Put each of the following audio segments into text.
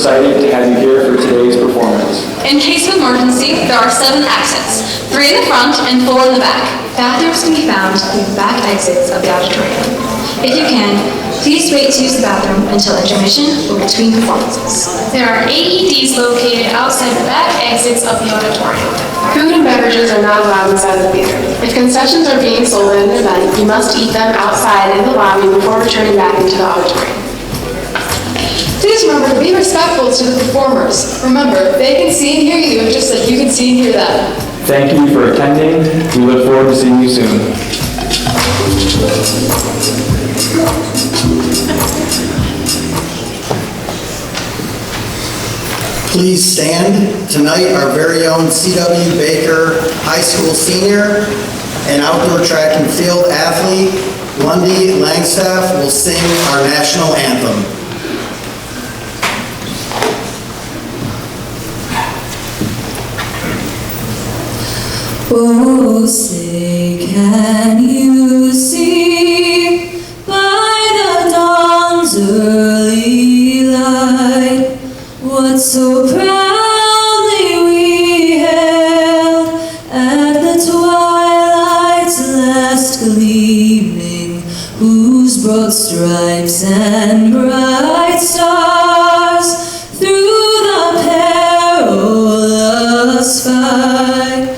excited to have you here for today's performance. In case of emergency, there are 7 exits, 3 in the front and 4 in the back. Bathrooms can be found through the back exits of the auditorium. If you can, please wait to use the bathroom until intermission or between performances. There are AEDs located outside the back exits of the auditorium. Food and beverages are not allowed inside the theater. If concessions are being sold at an event, you must eat them outside in the lobby before returning back into the auditorium. Please remember to be respectful to the performers. Remember, they can see and hear you just like you can see and hear them. Thank you for attending. We look forward to seeing you soon. Please stand. Tonight, our very own C.W. Baker High School senior and outdoor track and field athlete, Lundy Langstaff, will sing our national anthem. Oh, say, can you see by the dawn's early light what so proudly we hailed at the twilight's last gleaming, whose broad stripes and bright stars through the perilous fight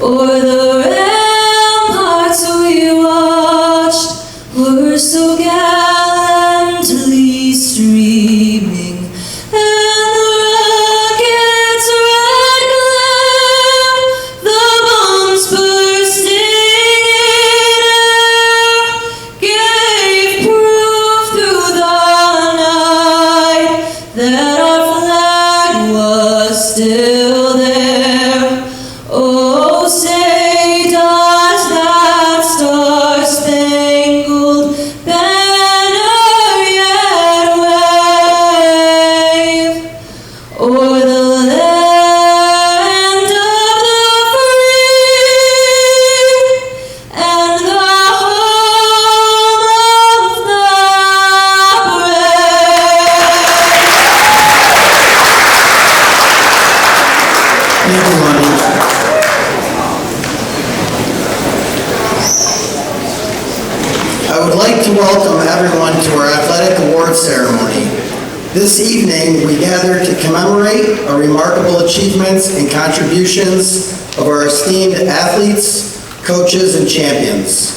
o'er the ramparts we watched were so gallantly streaming, and the rocket's red glare, the bombs bursting in air, gave proof through the night that our flag was still there. Oh, say does that star-spangled banner yet wave o'er the land of the free and the home of the Thank you, Lundy. I would like to welcome everyone to our athletic awards ceremony. This evening, we gather to commemorate our remarkable achievements and contributions of our esteemed athletes, coaches, and champions.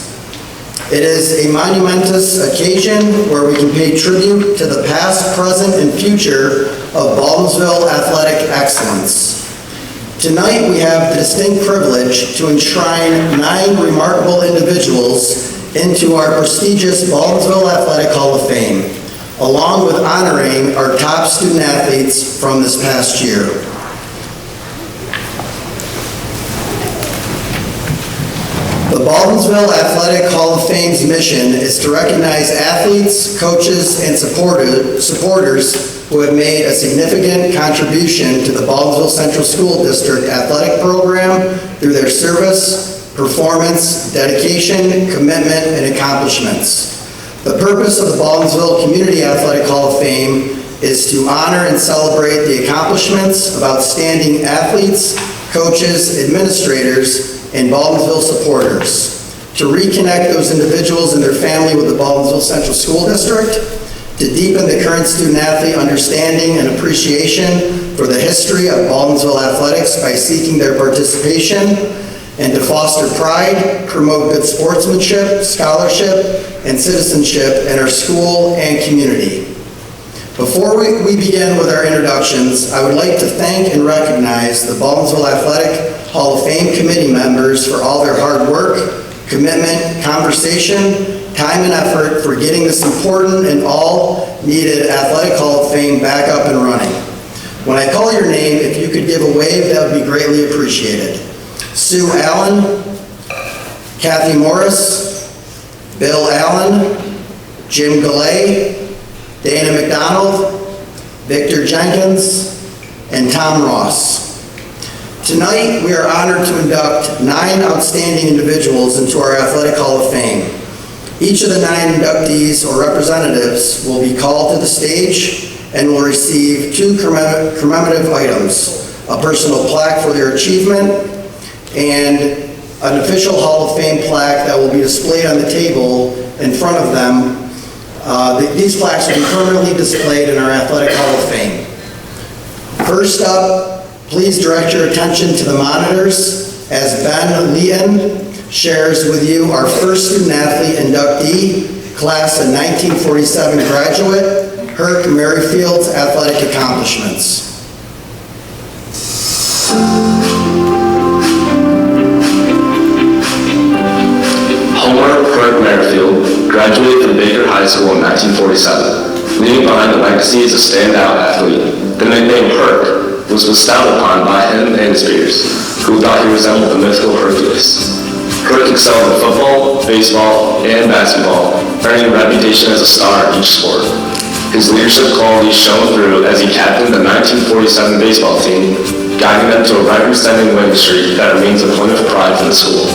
It is a monumentous occasion where we can pay tribute to the past, present, and future of Baldwinsville athletic excellence. Tonight, we have the distinct privilege to enshrine 9 remarkable individuals into our prestigious Baldwinsville Athletic Hall of Fame, along with honoring our top student athletes from this past year. The Baldwinsville Athletic Hall of Fame's mission is to recognize athletes, coaches, and supporters who have made a significant contribution to the Baldwinsville Central School District athletic program through their service, performance, dedication, commitment, and accomplishments. The purpose of the Baldwinsville Community Athletic Hall of Fame is to honor and celebrate the accomplishments of outstanding athletes, coaches, administrators, and Baldwinsville supporters, to reconnect those individuals and their family with the Baldwinsville Central School District, to deepen the current student-athlete understanding and appreciation for the history of Baldwinsville athletics by seeking their participation, and to foster pride, promote good sportsmanship, scholarship, and citizenship in our school and community. Before we begin with our introductions, I would like to thank and recognize the Baldwinsville Athletic Hall of Fame committee members for all their hard work, commitment, conversation, time, and effort for getting this important and all-needed Athletic Hall of Fame back up and running. When I call your name, if you could give a wave, that would be greatly appreciated. Sue Allen, Kathy Morris, Bill Allen, Jim Galley, Dana McDonald, Victor Jenkins, and Tom Ross. Tonight, we are honored to induct 9 outstanding individuals into our Athletic Hall of Fame. Each of the 9 inductees or representatives will be called to the stage and will receive 2 commemorative items, a personal plaque for their achievement and an official Hall of Fame plaque that will be displayed on the table in front of them. These plaques will be permanently displayed in our Athletic Hall of Fame. First up, please direct your attention to the monitors as Ben Leon shares with you our first student-athlete inductee, class of 1947 graduate, Herc Merrifield's athletic accomplishments. Homer Herc Merrifield graduated from Baker High School in 1947, leaving behind a legacy as a standout athlete. The nickname Herc was bestowed upon by him and his peers, who thought he resembled the mythical Hercules. Herc excelled in football, baseball, and basketball, earning a reputation as a star in each sport. His leadership qualities shone through as he captained the 1947 baseball team, guiding them to a record-setting winning streak that remains a point of pride for the school.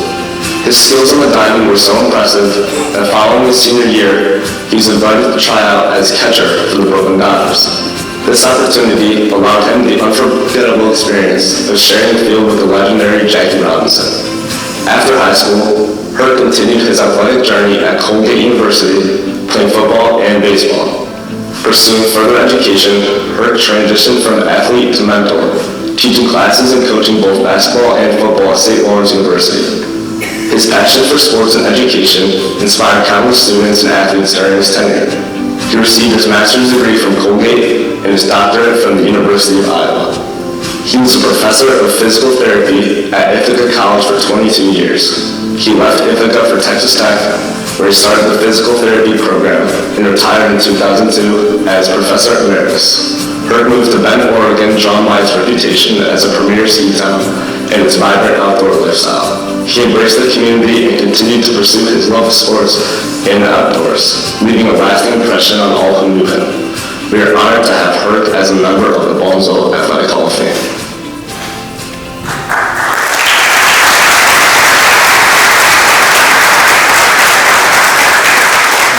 His skills on the diamond were so impressive that following his senior year, he was invited to try out as catcher for the Brooklyn Dodgers. This opportunity allowed him the unforgettable experience of sharing the field with the legendary Jackie Robinson. After high school, Herc continued his athletic journey at Colgate University, playing football and baseball. Pursuing further education, Herc transitioned from athlete to mentor, teaching classes and coaching both basketball and football at St. Lawrence University. His passion for sports and education inspired countless students and athletes during his tenure. He received his master's degree from Colgate and his doctorate from the University of Iowa. He was a professor of physical therapy at Ithaca College for 22 years. He left Ithaca for Texas Tech, where he started the physical therapy program and retired in 2002 as Professor Emeritus. Herc moved to Bend, Oregon, drawing by his reputation as a premier ski town and its vibrant outdoor lifestyle. He embraced the community and continued to pursue his love of sports and the outdoors, leaving a lasting impression on all who knew him. We are honored to have Herc as a member of the Baldwinsville Athletic Hall of Fame.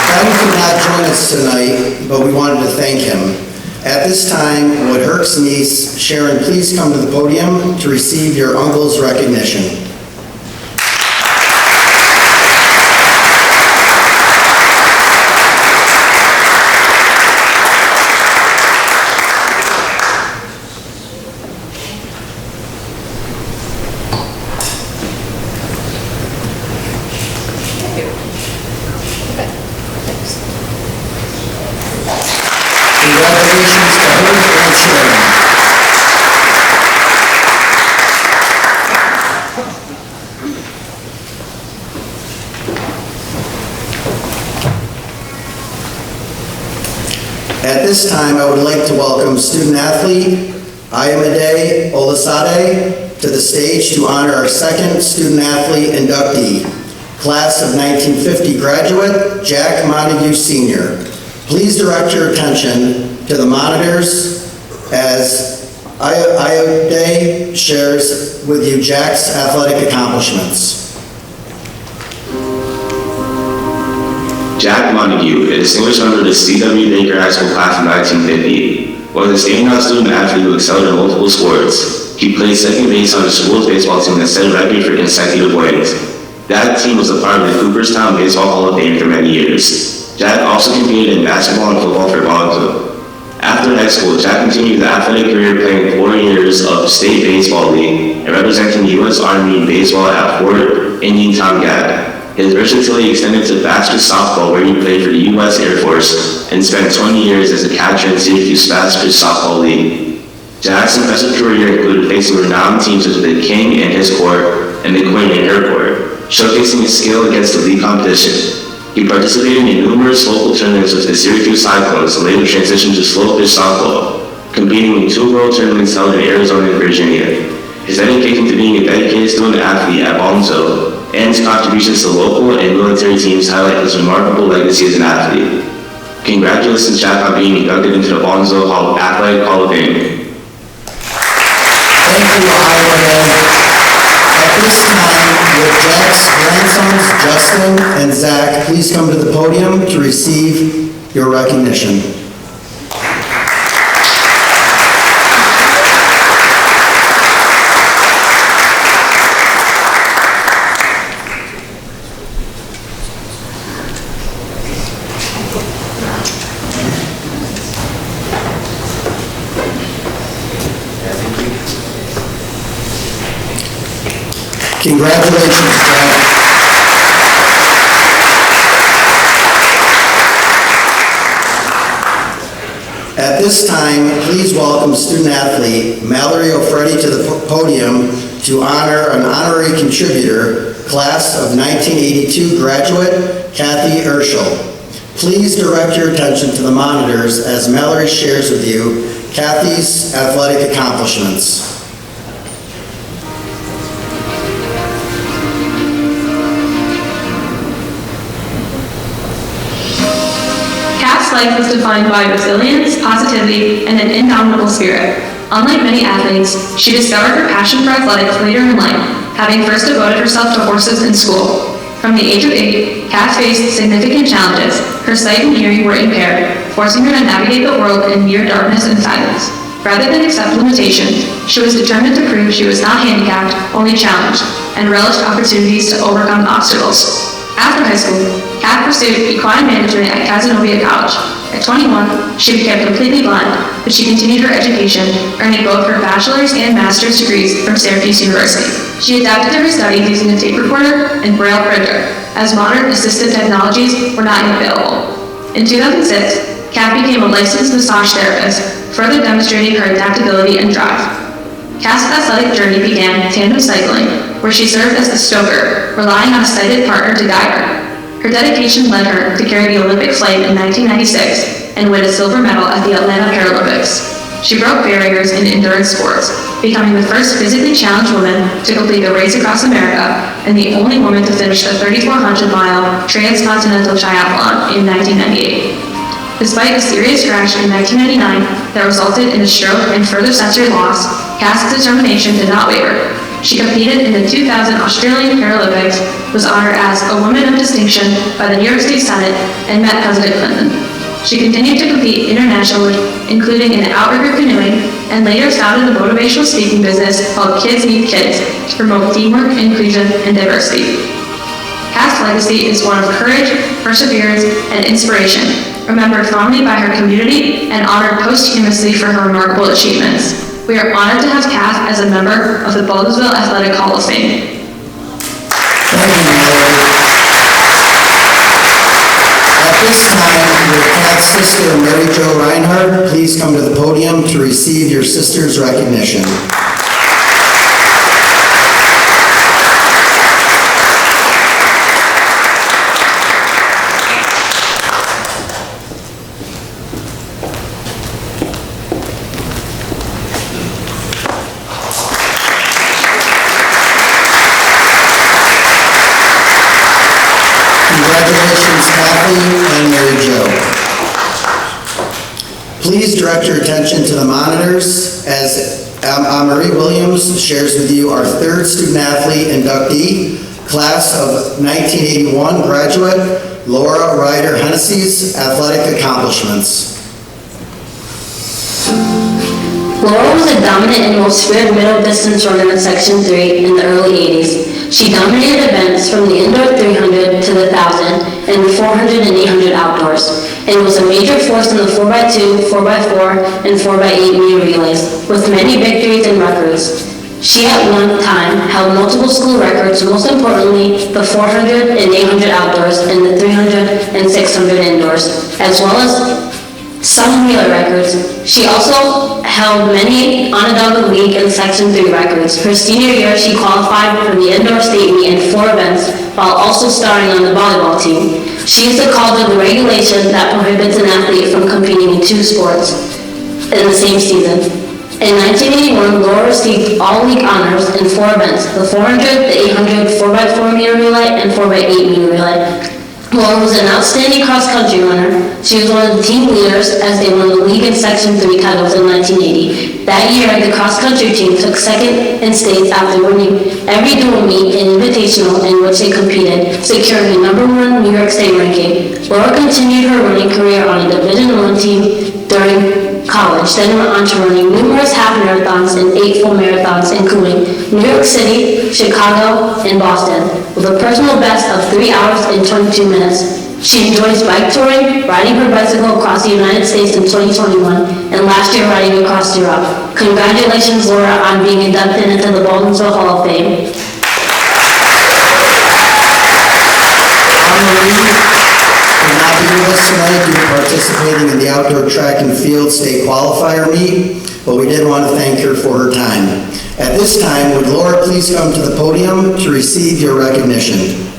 Ben could not join us tonight, but we wanted to thank him. At this time, would Herc's niece, Sharon, please come to the podium to receive your uncle's recognition. Congratulations to Herc and Sharon. At this time, I would like to welcome student-athlete Ayomide Olasade to the stage to honor our second student-athlete inductee, class of 1950 graduate, Jack Montague Sr. Please direct your attention to the monitors as Ayomide shares with you Jack's athletic accomplishments. Jack Montague, a distinguished member of the C.W. Baker High School class of 1950, was a standout student-athlete who excelled in multiple sports. He played second base on the school's baseball team that set a record for consecutive wins. That team was a part of the Cooperstown Baseball Hall of Fame for many years. Jack also competed in basketball and football for Baldwinsville. After high school, Jack continued the athletic career playing 4 years of state baseball league and representing the U.S. Army in baseball at Fort Indian-Tom Gad. His versatility extended to basket softball, where he played for the U.S. Air Force and spent 20 years as a catcher in Syracuse Basket Softball League. Jack's impressive career included facing renowned teams such as the King and his court and the Queen and her court, showcasing his skill against the league competition. He participated in numerous local tournaments with the Syracuse Cyclones and later transitioned to slow pitch softball, competing in 2 world tournaments held in Arizona and Virginia. His dedication to being a dedicated student-athlete at Baldwinsville and his contributions to local and military teams highlight his remarkable legacy as an athlete. Congratulations, Jack, on being inducted into the Baldwinsville Athletic Hall of Fame. Thank you, Iowa. At this time, would Jack's grandsons, Justin and Zach, please come to the podium to receive your recognition. Congratulations, Jack. At this time, please welcome student-athlete Mallory O'Freddy to the podium to honor an honorary contributor, class of 1982 graduate, Kathy Urschel. Please direct your attention to the monitors as Mallory shares with you Kathy's athletic accomplishments. Kath's life was defined by resilience, positivity, and an indomitable spirit. Unlike many athletes, she discovered her passion for athletics later in life, having first devoted herself to horses in school. From the age of 8, Kath faced significant challenges. Her sight and hearing were impaired, forcing her to navigate the world in near darkness and silence. Rather than accept limitations, she was determined to prove she was not handicapped, only challenged, and relished opportunities to overcome obstacles. After high school, Kath pursued equine management at Casanova College. At 21, she became completely blind, but she continued her education, earning both her bachelor's and master's degrees from Syracuse University. She adapted to her studies using a tape recorder and braille printer, as modern assistive technologies were not yet available. In 2006, Kath became a licensed massage therapist, further demonstrating her adaptability and drive. Kath's athletic journey began tandem cycling, where she served as the stoker, relying on a sighted partner to guide her. Her dedication led her to carry the Olympic flame in 1996 and win a silver medal at the Atlanta Paralympics. She broke barriers in endurance sports, becoming the first physically challenged woman to complete a race across America and the only woman to finish the 3,400-mile transcontinental triathlon in 1998. Despite a serious crash in 1999 that resulted in a stroke and further sensory loss, Kath's determination did not waver. She competed in the 2000 Australian Paralympics, was honored as a Woman of Distinction by the New York State Senate, and met President Clinton. She continued to compete internationally, including in outrigger canoeing, and later founded a motivational speaking business called Kids Meet Kids to promote teamwork, inclusion, and diversity. Kath's legacy is one of courage, perseverance, and inspiration, remembered fondly by her community and honored posthumously for her remarkable achievements. We are honored to have Kath as a member of the Baldwinsville Athletic Hall of Fame. Thank you, Mallory. At this time, will Kath's sister, Mary Jo Reinhardt, please come to the podium to receive your sister's recognition. Congratulations, Kathy and Mary Jo. Please direct your attention to the monitors as Marie Williams shares with you our third student-athlete inductee, class of 1981 graduate, Laura Ryder Hennessy's athletic accomplishments. Laura was a dominant and most feared middle distance runner in Section 3 in the early 80s. She dominated events from the indoor 300 to the 1,000 and 400 and 800 outdoors, and was a major force in the 4x2, 4x4, and 4x8 meter relays, with many victories and records. She at one time held multiple school records, most importantly the 400 and 800 outdoors and the 300 and 600 indoors, as well as some relay records. She also held many Onondaga League and Section 3 records. Her senior year, she qualified for the indoor state meet in 4 events, while also starring on the volleyball team. She is the cause of the regulation that prohibits an athlete from competing in 2 sports in the same season. In 1981, Laura received all league honors in 4 events: the 400, the 800, 4x4 meter relay, and 4x8 meter relay. Laura was an outstanding cross-country runner. She was one of the team leaders as they won the league and Section 3 titles in 1980. That year, the cross-country team took second in states after winning every dual meet and invitational in which they competed, securing the #1 New York State ranking. Laura continued her running career on a Division I team during college, then went on to running numerous half marathons and 8 full marathons, including New York City, Chicago, and Boston, with a personal best of 3 hours and 22 minutes. She enjoys bike touring, riding her bicycle across the United States in 2021, and last year riding across Europe. Congratulations, Laura, on being inducted into the Baldwinsville Hall of Fame. Marie could not be with us tonight due to participating in the outdoor track and field state qualifier meet, but we did want to thank her for her time. At this time, would Laura please come to the podium to receive your recognition?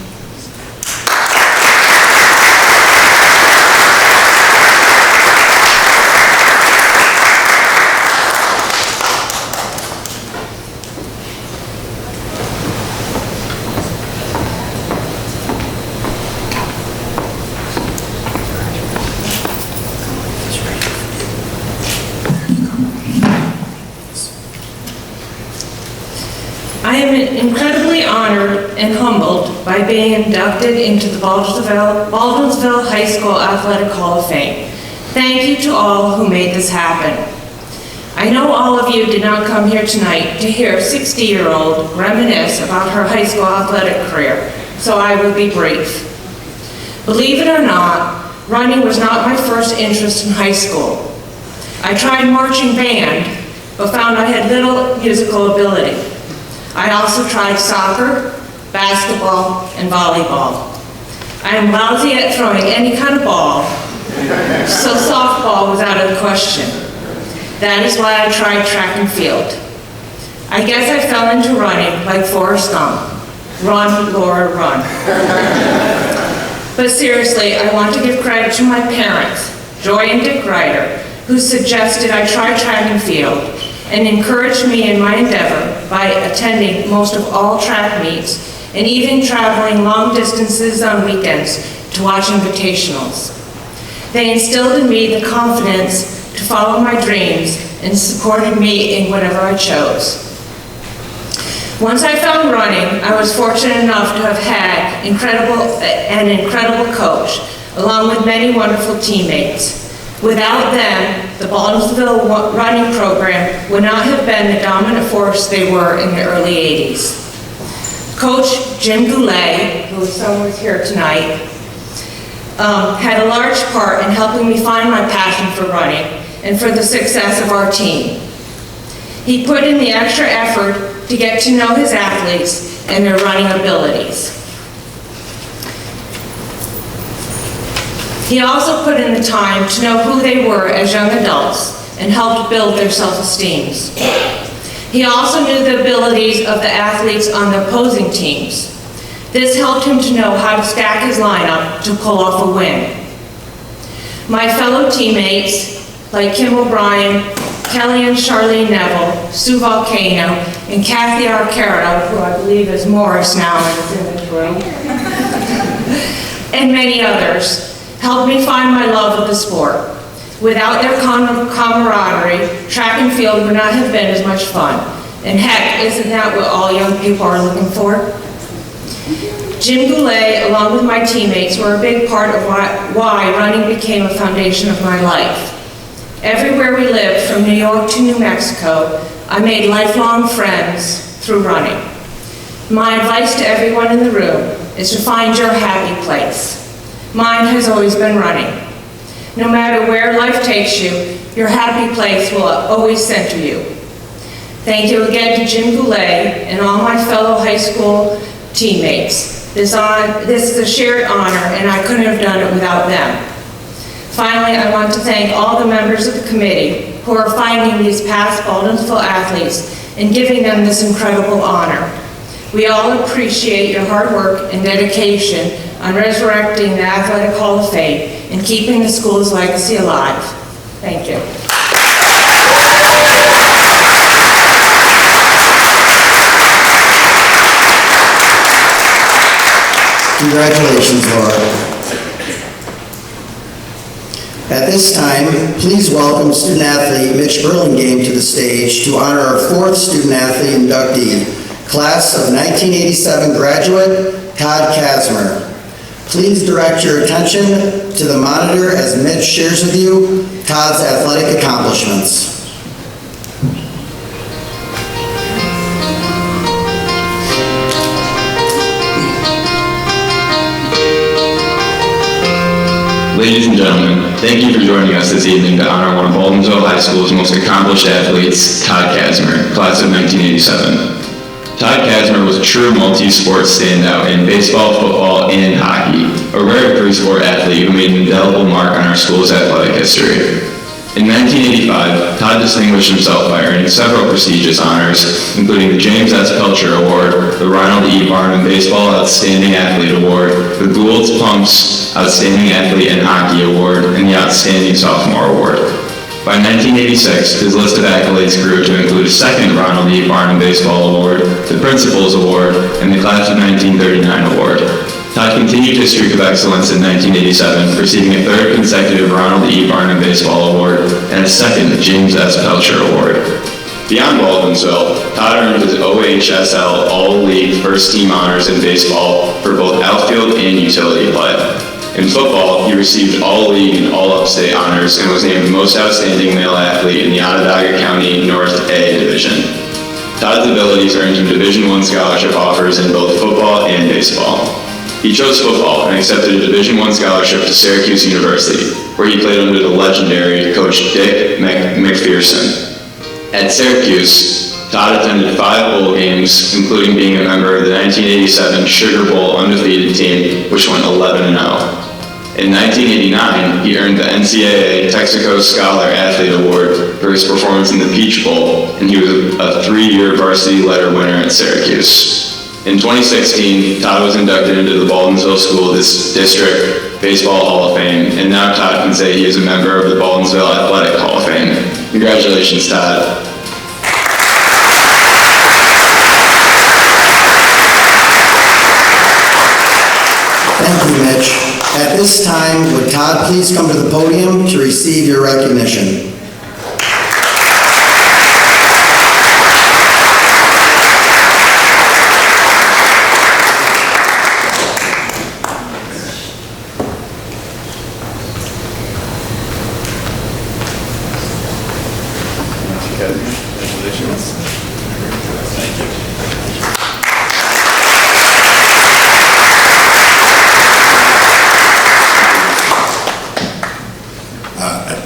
I am incredibly honored and humbled by being inducted into the Baldwinsville High School Athletic Hall of Fame. Thank you to all who made this happen. I know all of you did not come here tonight to hear a 60-year-old reminisce about her high school athletic career, so I will be brief. Believe it or not, running was not my first interest in high school. I tried marching band, but found I had little musical ability. I also tried soccer, basketball, and volleyball. I am lousy at throwing any kind of ball, so softball was out of the question. That is why I tried track and field. I guess I fell into running like Forrest Gump. Run, Laura, run. But seriously, I want to give credit to my parents, Joy and Dick Ryder, who suggested I try track and field, and encouraged me in my endeavor by attending most of all track meets and even traveling long distances on weekends to watch invitationals. They instilled in me the confidence to follow my dreams and supported me in whatever I chose. Once I found running, I was fortunate enough to have had an incredible coach, along with many wonderful teammates. Without them, the Baldwinsville running program would not have been the dominant force they were in the early 80s. Coach Jim Goulet, who is somewhere here tonight, had a large part in helping me find my passion for running and for the success of our team. He put in the extra effort to get to know his athletes and their running abilities. He also put in the time to know who they were as young adults and helped build their self-esteem. He also knew the abilities of the athletes on the opposing teams. This helped him to know how to stack his lineup to pull off a win. My fellow teammates, like Kim O'Brien, Kelly and Charlene Neville, Sue Volcano, and Kathy Arcaro, who I believe is Morris now and is in this room, and many others, helped me find my love of the sport. Without their camaraderie, track and field would not have been as much fun. And heck, isn't that what all young people are looking for? Jim Goulet, along with my teammates, were a big part of why running became a foundation of my life. Everywhere we lived, from New York to New Mexico, I made lifelong friends through running. My advice to everyone in the room is to find your happy place. Mine has always been running. No matter where life takes you, your happy place will always center you. Thank you again to Jim Goulet and all my fellow high school teammates. This is a shared honor, and I couldn't have done it without them. Finally, I want to thank all the members of the committee who are finding these past Baldwinsville athletes and giving them this incredible honor. We all appreciate your hard work and dedication on resurrecting the Athletic Hall of Fame and keeping the school's legacy alive. Thank you. Congratulations, Laura. At this time, please welcome student athlete Mitch Burlingame to the stage to honor our fourth student athlete inductee, class of 1987 graduate, Todd Kasmer. Please direct your attention to the monitor as Mitch shares with you Todd's athletic accomplishments. Ladies and gentlemen, thank you for joining us this evening to honor one of Baldwinsville High School's most accomplished athletes, Todd Kasmer, class of 1987. Todd Kazmer was a true multi-sport standout in baseball, football, and hockey, a rare three-sport athlete who made an indelible mark on our school's athletic history. In 1985, Todd distinguished himself by earning several prestigious honors, including the James S. Pelcher Award, the Ronald E. Barnum Baseball Outstanding Athlete Award, the Gould's Pumps Outstanding Athlete and Hockey Award, and the Outstanding Sophomore Award. By 1986, his list of accolades grew to include a second Ronald E. Barnum Baseball Award, the Principals Award, and the Class of 1939 Award. Todd continued his streak of excellence in 1987, receiving a third consecutive Ronald E. Barnum Baseball Award and a second James S. Pelcher Award. Beyond Baldwinsville, Todd earned his OHSL All-League First-Team honors in baseball for both outfield and utility play. In football, he received All-League and All-Upstate honors and was named Most Outstanding Male Athlete in the Onondaga County North A Division. Todd's abilities earned him Division I scholarship offers in both football and baseball. He chose football and accepted a Division I scholarship to Syracuse University, where he played under the legendary Coach Dick McPherson. At Syracuse, Todd attended 5 bowl games, including being a member of the 1987 Sugar Bowl undefeated team, which went 11-0. In 1989, he earned the NCAA Texaco Scholar Athlete Award for his performance in the Peach Bowl, and he was a 3-year varsity letter winner at Syracuse. In 2016, Todd was inducted into the Baldwinsville School District Baseball Hall of Fame, and now Todd can say he is a member of the Baldwinsville Athletic Hall of Fame. Congratulations, Todd. Thank you, Mitch. At this time, would Todd please come to the podium to receive your recognition?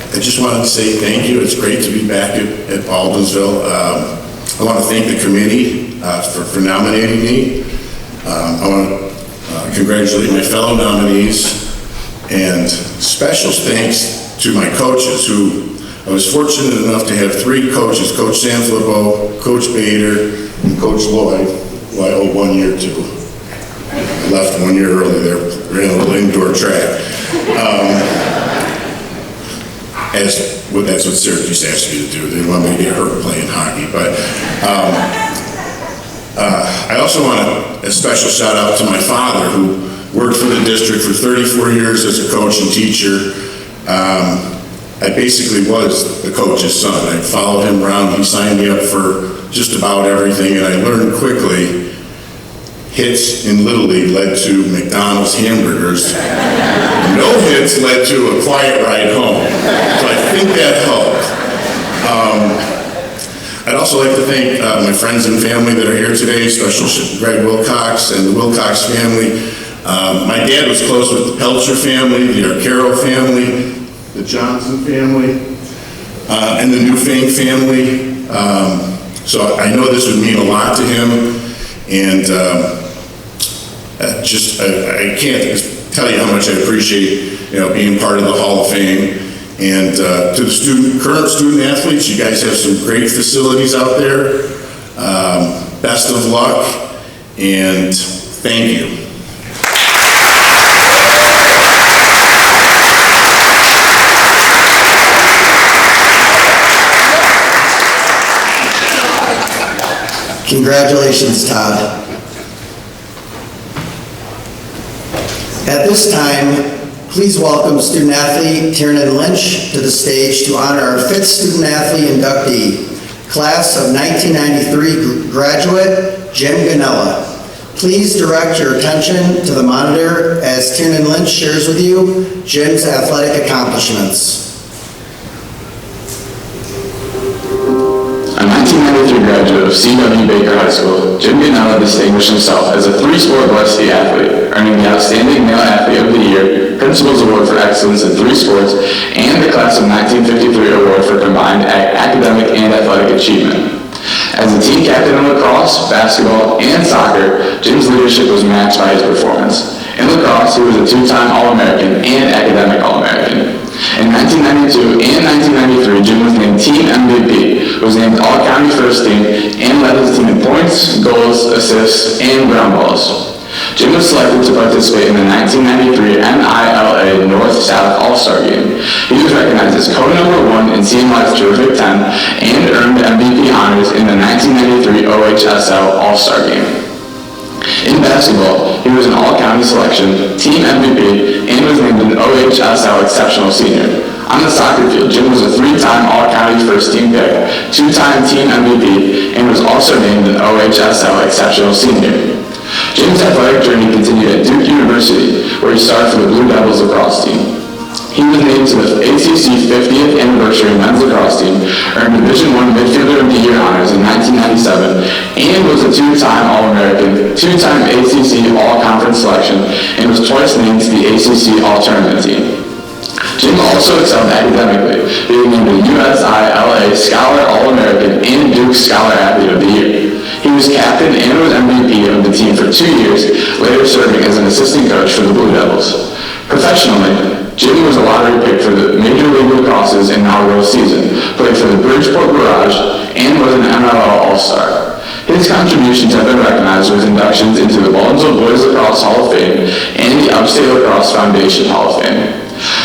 I just wanted to say thank you. It's great to be back at Baldwinsville. I want to thank the committee for nominating me. I want to congratulate my fellow nominees, and special thanks to my coaches, who I was fortunate enough to have 3 coaches, Coach Sanfilippo, Coach Bader, and Coach Lloyd, who I owe 1 year to. I left 1 year early there, ran a little indoor track. That's what Syracuse asked me to do. They didn't want me to get hurt playing hockey. But I also want a special shout out to my father, who worked for the district for 34 years as a coach and teacher. I basically was the coach's son. I followed him around. He signed me up for just about everything, and I learned quickly hits in Little League led to McDonald's hamburgers. No hits led to a quiet ride home. So I think that helped. I'd also like to thank my friends and family that are here today, especially Greg Wilcox and the Wilcox family. My dad was close with the Pelcher family, the Arcaro family, the Johnson family, and the Newfane family. So I know this would mean a lot to him, and I can't tell you how much I appreciate, being part of the Hall of Fame. And to the current student athletes, you guys have some great facilities out there. Best of luck, and thank you. Congratulations, Todd. At this time, please welcome student athlete Tiernan Lynch to the stage to honor our 5th student athlete inductee, class of 1993 graduate Jim Ganella. Please direct your attention to the monitor as Tiernan Lynch shares with you Jim's athletic accomplishments. A 1993 graduate of C.W. Baker High School, Jim Ganella distinguished himself as a 3-sport varsity athlete, earning the Outstanding Male Athlete of the Year, Principals Award for Excellence in 3 sports, and the Class of 1953 Award for Combined Academic and Athletic Achievement. As a team captain in lacrosse, basketball, and soccer, Jim's leadership was matched by his performance. In lacrosse, he was a two-time All-American and academic All-American. In 1992 and 1993, Jim was named Team MVP, was named All-County First Team, and led his team in points, goals, assists, and ground balls. Jim was selected to participate in the 1993 MILA North-South All-Star Game. He was recognized as code number 1 in CMY's Terrific 10 and earned MVP honors in the 1993 OHSL All-Star Game. In basketball, he was an all-county selection, team MVP, and was named an OHSL Exceptional Senior. On the soccer field, Jim was a 3-time all-county first-team pick, 2-time team MVP, and was also named an OHSL Exceptional Senior. Jim's athletic journey continued at Duke University, where he started for the Blue Devils lacrosse team. He was named to the ACC 50th Anniversary Men's Lacrosse Team, earned Division I Midfielder of the Year honors in 1997, and was a 2-time All-American, 2-time ACC All-Conference selection, and was twice named to the ACC All-Tournament Team. Jim also excelled academically, being named the USILA Scholar All-American and Duke Scholar Athlete of the Year. He was captain and was MVP of the team for 2 years, later serving as an assistant coach for the Blue Devils. Professionally, Jim was a lottery pick for the Major League Lacrosse's inaugural season, played for the Bridgeport Barrage, and was an MLL All-Star. His contributions have been recognized with inductions into the Baldwinsville Boys Lacrosse Hall of Fame and the Upstate Lacrosse Foundation Hall of Fame.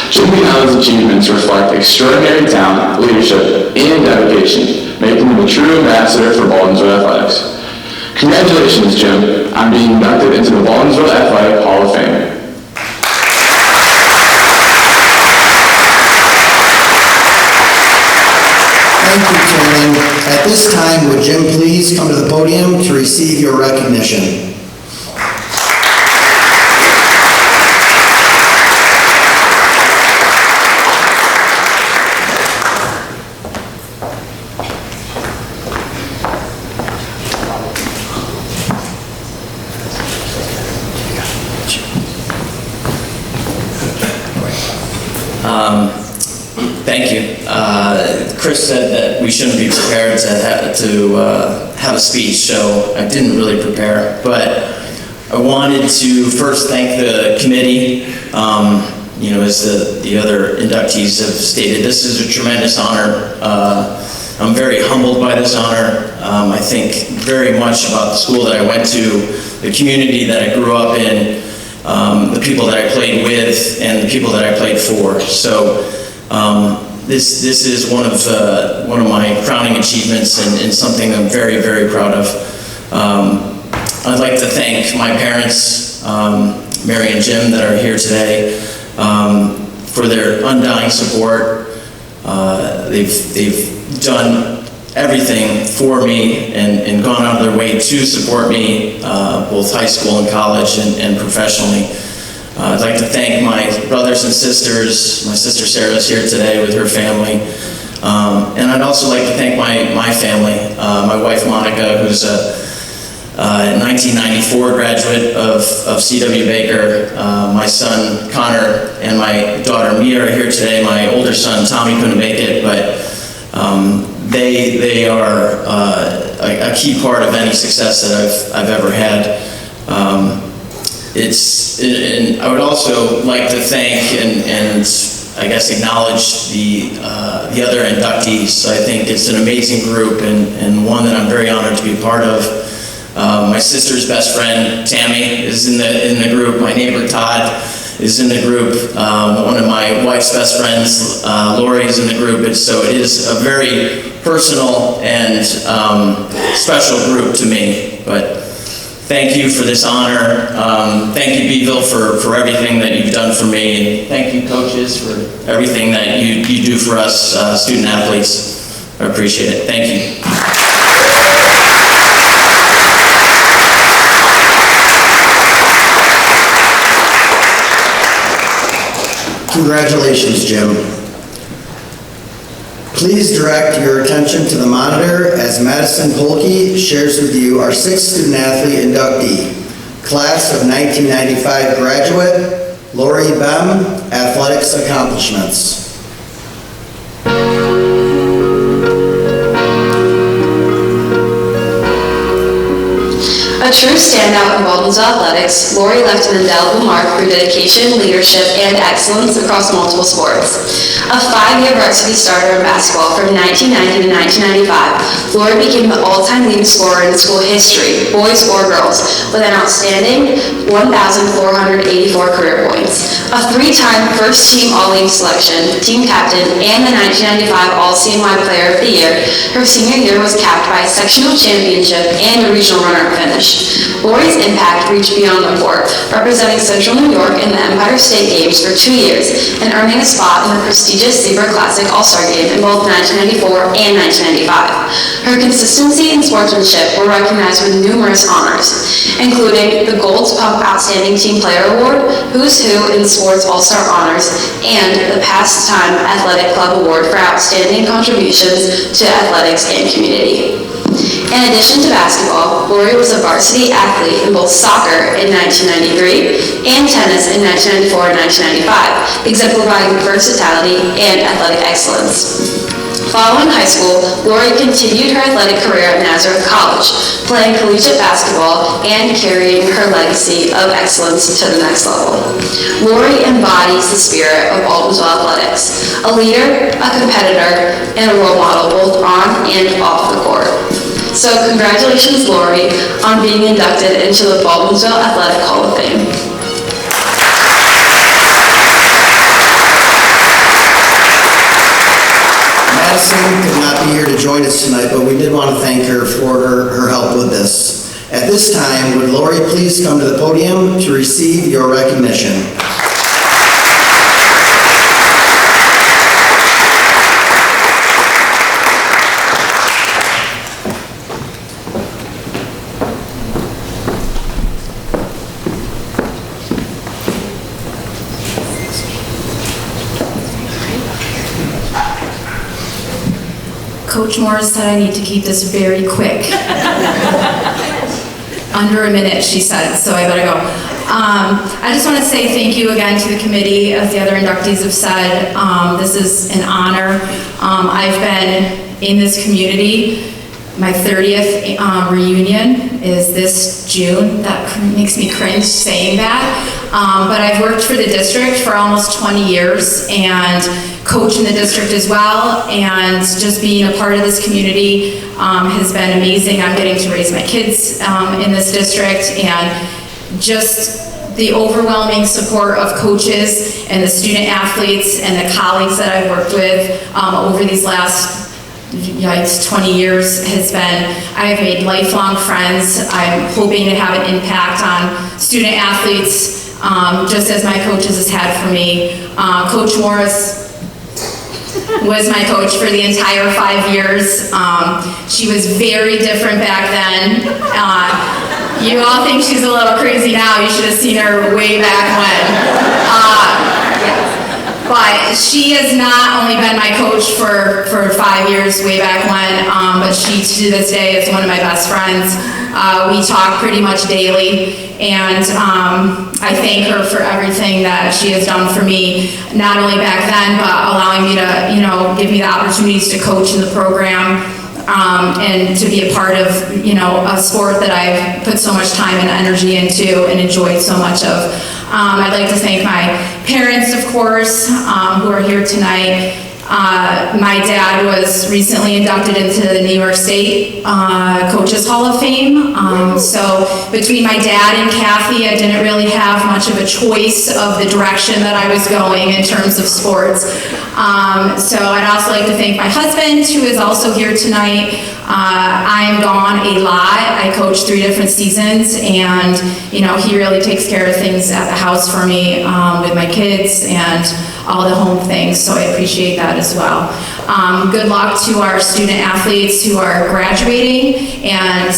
Jim Pinelli's achievements reflect extraordinary talent, leadership, and dedication, making him a true ambassador for Baldwinsville Athletics. Congratulations, Jim, on being inducted into the Baldwinsville Athletic Hall of Fame. Thank you, Chairman. At this time, would Jim please come to the podium to receive your recognition? Thank you. Chris said that we shouldn't be prepared to have a speech, so I didn't really prepare. But I wanted to first thank the committee. As the other inductees have stated, this is a tremendous honor. I'm very humbled by this honor. I think very much about the school that I went to, the community that I grew up in, the people that I played with, and the people that I played for. So this is one of my crowning achievements and something I'm very, very proud of. I'd like to thank my parents, Mary and Jim, that are here today, for their undying support. They've done everything for me and gone out of their way to support me, both high school and college and professionally. I'd like to thank my brothers and sisters. My sister Sarah's here today with her family. And I'd also like to thank my family, my wife Monica, who's a 1994 graduate of C.W. Baker. My son Connor and my daughter Mia are here today. My older son Tommy couldn't make it, but they are a key part of any success that I've ever had. And I would also like to thank and I guess acknowledge the other inductees. I think it's an amazing group and one that I'm very honored to be a part of. My sister's best friend Tammy is in the group. My neighbor Todd is in the group. One of my wife's best friends, Lori, is in the group. And so it is a very personal and special group to me. But thank you for this honor. Thank you, Beeville, for everything that you've done for me. And thank you, coaches, for everything that you do for us student athletes. I appreciate it. Thank you. Congratulations, Jim. Please direct your attention to the monitor as Madison Polke shares with you our 6th student athlete inductee, class of 1995 graduate, Lori Bem, athletics accomplishments. true standout in Baldwinsville athletics, Lori left an indelible mark through dedication, leadership, and excellence across multiple sports. A 5-year varsity starter in basketball from 1990 to 1995, Lori became the all-time leading scorer in school history, boys or girls, with an outstanding 1,484 career points. A 3-time first-team All-League selection, team captain, and the 1995 All-CNY Player of the Year, her senior year was capped by a sectional championship and a regional runner-up finish. Lori's impact reached beyond the court, representing Central New York in the Empire State Games for 2 years and earning a spot in the prestigious Sabre Classic All-Star Game in both 1994 and 1995. Her consistency and sportsmanship were recognized with numerous honors, including the Gold's Pump Outstanding Team Player Award, Who's Who in Sports All-Star Honors, and the Pastime Athletic Club Award for outstanding contributions to athletics and community. In addition to basketball, Lori was a varsity athlete in both soccer in 1993 and tennis in 1994 and 1995, exemplifying versatility and athletic excellence. Following high school, Lori continued her athletic career at Nazareth College, playing collegiate basketball and carrying her legacy of excellence to the next level. Lori embodies the spirit of Baldwinsville athletics, a leader, a competitor, and a role model both on and off the court. So congratulations, Lori, on being inducted into the Baldwinsville Athletic Hall of Fame. Madison could not be here to join us tonight, but we did want to thank her for her help with this. At this time, would Lori please come to the podium to receive your recognition? Coach Morris said I need to keep this very quick. Under a minute, she said, so I better go. I just want to say thank you again to the committee, as the other inductees have said. This is an honor. I've been in this community. My 30th reunion is this June. That makes me cringe saying that. But I've worked for the district for almost 20 years and coach in the district as well. And just being a part of this community has been amazing. I'm getting to raise my kids in this district, and just the overwhelming support of coaches and the student athletes and the colleagues that I've worked with over these last 20 years has been, I have made lifelong friends. I'm hoping to have an impact on student athletes, just as my coaches has had for me. Coach Morris was my coach for the entire 5 years. She was very different back then. You all think she's a little crazy now. You should have seen her way back when. But she has not only been my coach for 5 years way back when, but she to this day is one of my best friends. We talk pretty much daily, and I thank her for everything that she has done for me, not only back then, but allowing me to, give me the opportunities to coach in the program, and to be a part of, a sport that I've put so much time and energy into and enjoyed so much of. I'd like to thank my parents, of course, who are here tonight. My dad was recently inducted into the New York State Coaches Hall of Fame. So between my dad and Kathy, I didn't really have much of a choice of the direction that I was going in terms of sports. So I'd also like to thank my husband, who is also here tonight. I am gone a lot. I coach 3 different seasons, and he really takes care of things at the house for me with my kids and all the home things, so I appreciate that as well. Good luck to our student athletes who are graduating, and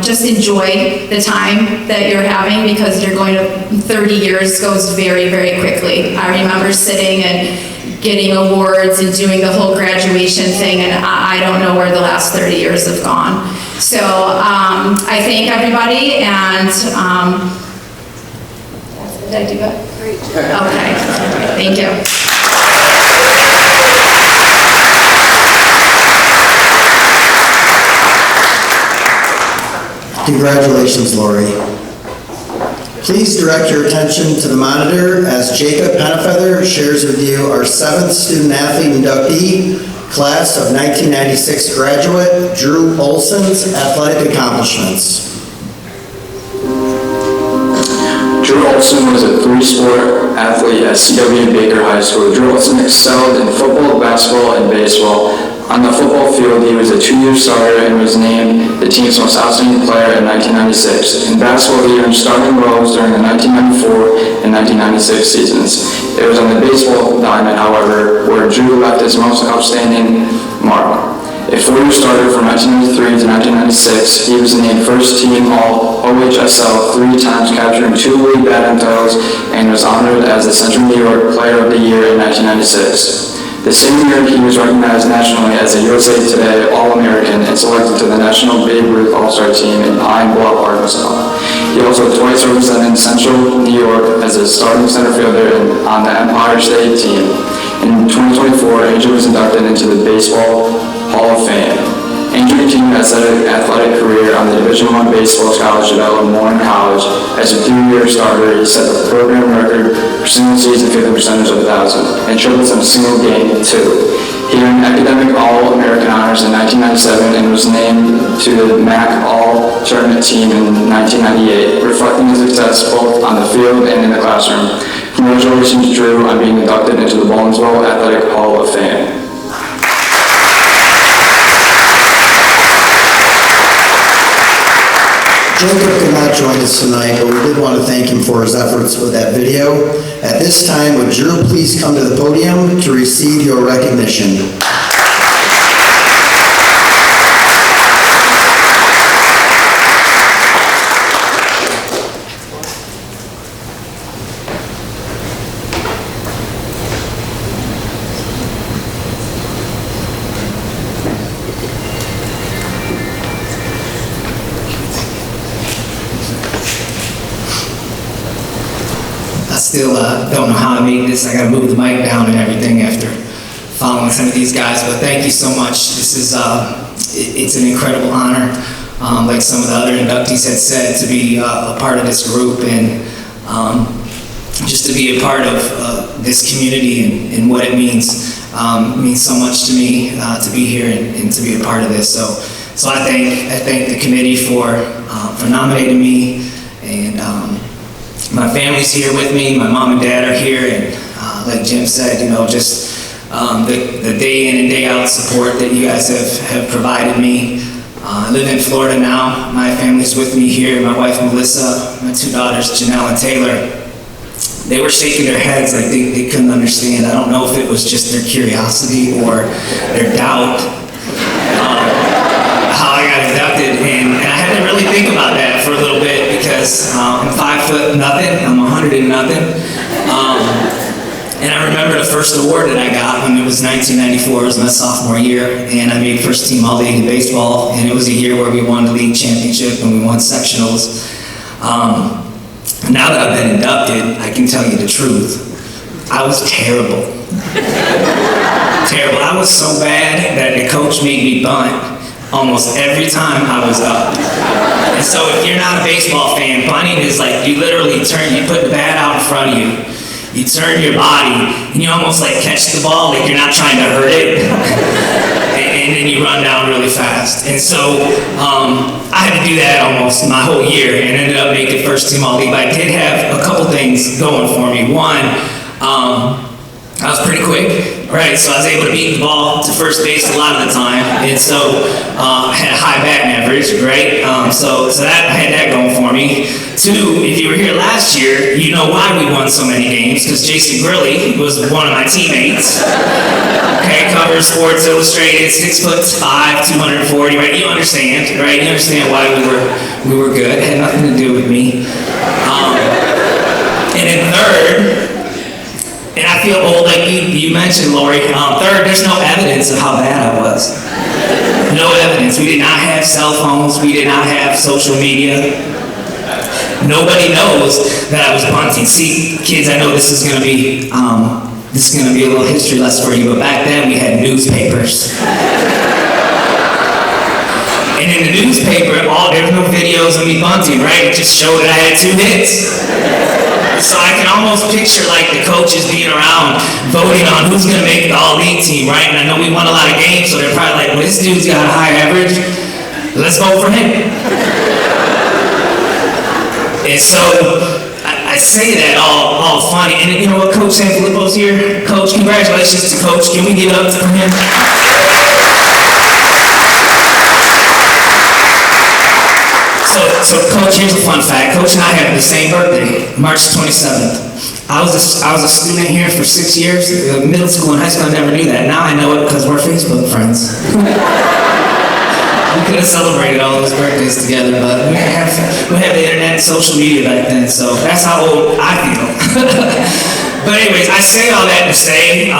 just enjoy the time that you're having, because you're going to 30 years goes very, very quickly. I remember sitting and getting awards and doing the whole graduation thing, and I don't know where the last 30 years have gone. So I thank everybody, and did I do that? Great. Okay, thank you. Congratulations, Lori. Please direct your attention to the monitor as Jacob Penafeather shares with you our 7th student athlete inductee, class of 1996 graduate, Drew Olson's athletic accomplishments. Drew Olson was a three-sport athlete at CW Baker High School. Drew Olson excelled in football, basketball, and baseball. On the football field, he was a 2-year starter and was named the team's most outstanding player in 1996. In basketball, he earned starting roles during the 1994 and 1996 seasons. It was on the baseball diamond, however, where Drew left his most outstanding mark. A 4-year starter from 1993 to 1996, he was named first-team All-OHSL 3 times, capturing 2 league batting titles, and was honored as the Central New York Player of the Year in 1996. The same year, he was recognized nationally as a USA Today All-American and selected to the National Babe Ruth All-Star Team in Pine Bluff, Arkansas. He also twice represented Central New York as a starting center fielder on the Empire State Team. In 2024, Andrew was inducted into the Baseball Hall of Fame. Andrew continued his athletic career on the Division I baseball scholarship at Lemoyne College. As a 3-year starter, he set the program record for single season fielding percentage of 1,000 and triples in a single game, too. He earned academic All-American honors in 1997 and was named to the MAC All-Tournament team in 1998, reflecting his success both on the field and in the classroom. Congratulations, Drew, on being inducted into the Baldwinsville Athletic Hall of Fame. Jacob could not join us tonight, but we did want to thank him for his efforts with that video. At this time, would Drew please come to the podium to receive your recognition? Still don't know how I made this. I gotta move the mic down and everything after following some of these guys, but thank you so much. This is, it's an incredible honor, like some of the other inductees had said, to be a part of this group and just to be a part of this community and what it means. Means so much to me to be here and to be a part of this. So I thank the committee for nominating me, and my family's here with me. My mom and dad are here, and like Jim said, you know, just the day in and day out support that you guys have provided me. I live in Florida now. My family's with me here. My wife Melissa, my 2 daughters Janelle and Taylor. They were shaking their heads like they couldn't understand. I don't know if it was just their curiosity or their doubt how I got inducted, and I had to really think about that for a little bit, because I'm 5'0", I'm 100 and nothing. And I remember the first award that I got when it was 1994, it was my sophomore year, and I made first team All-League in baseball, and it was a year where we won the league championship and we won sectionals. Now that I've been inducted, I can tell you the truth. I was terrible. Terrible. I was so bad that the coach made me bunt almost every time I was up. And so if you're not a baseball fan, bunting is like you literally you put the bat out in front of you, you turn your body, and you almost like catch the ball like you're not trying to hurt it, and then you run down really fast. And so I had to do that almost my whole year and ended up making first team All-League. But I did have a couple things going for me. One, I was pretty quick, right? So I was able to beat the ball to first base a lot of the time, and so I had a high batting average, right? So that I had that going for me. 2, if you were here last year, you know why we won so many games, because Jason Gurley was one of my teammates. Okay, covers Sports Illustrated, 6'5", 240, right? You understand, right? You understand why we were good. It had nothing to do with me. And then third, and I feel old, like you mentioned, Lori. Third, there's no evidence of how bad I was. No evidence. We did not have cell phones. We did not have social media. Nobody knows that I was bunting. See, kids, I know this is going to be a little history lesson for you, but back then we had newspapers. And in the newspaper, there was no videos of me bunting, right? It just showed that I had 2 hits. So I can almost picture like the coaches being around voting on who's gonna make the all-league team, right? And I know we won a lot of games, so they're probably like, well, this dude's got a high average. Let's vote for him. And so I say that all funny. And you know what, Coach Sanfilippo's here. Coach, congratulations to Coach. Can we get up for him? So Coach, here's a fun fact. Coach and I have the same birthday, March 27th. I was a student here for 6 years, middle school and high school. I never knew that. Now I know it because we're Facebook friends. We could have celebrated all those birthdays together, but we had the internet and social media back then, so that's how old I feel. But anyways, I say all that to say,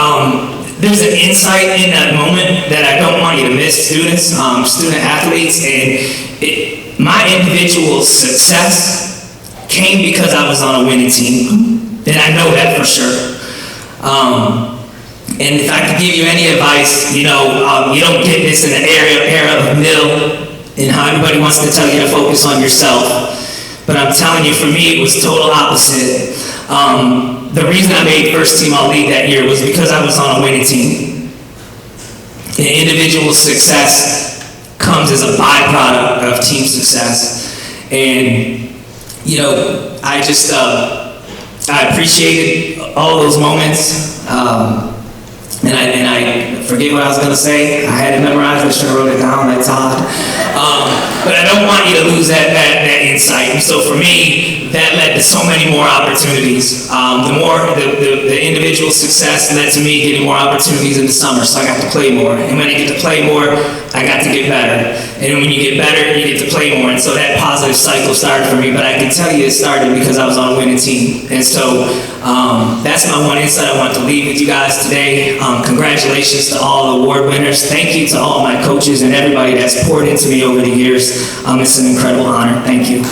there's an insight in that moment that I don't want you to miss, students, student athletes, and my individual success came because I was on a winning team, and I know that for sure. And if I could give you any advice, you don't get this in the era of middle and how everybody wants to tell you to focus on yourself. But I'm telling you, for me, it was total opposite. The reason I made first team all-league that year was because I was on a winning team. And individual success comes as a byproduct of team success. And, I appreciated all those moments. And I forget what I was gonna say. I had it memorized, I should have wrote it down like Todd. But I don't want you to lose that insight. And so for me, that led to so many more opportunities. The individual success led to me getting more opportunities in the summer, so I got to play more. And when I get to play more, I got to get better. And when you get better, you get to play more. And so that positive cycle started for me. But I can tell you it started because I was on a winning team. And so that's my one insight I want to leave with you guys today. Congratulations to all the award winners. Thank you to all my coaches and everybody that's poured into me over the years. It's an incredible honor. Thank you.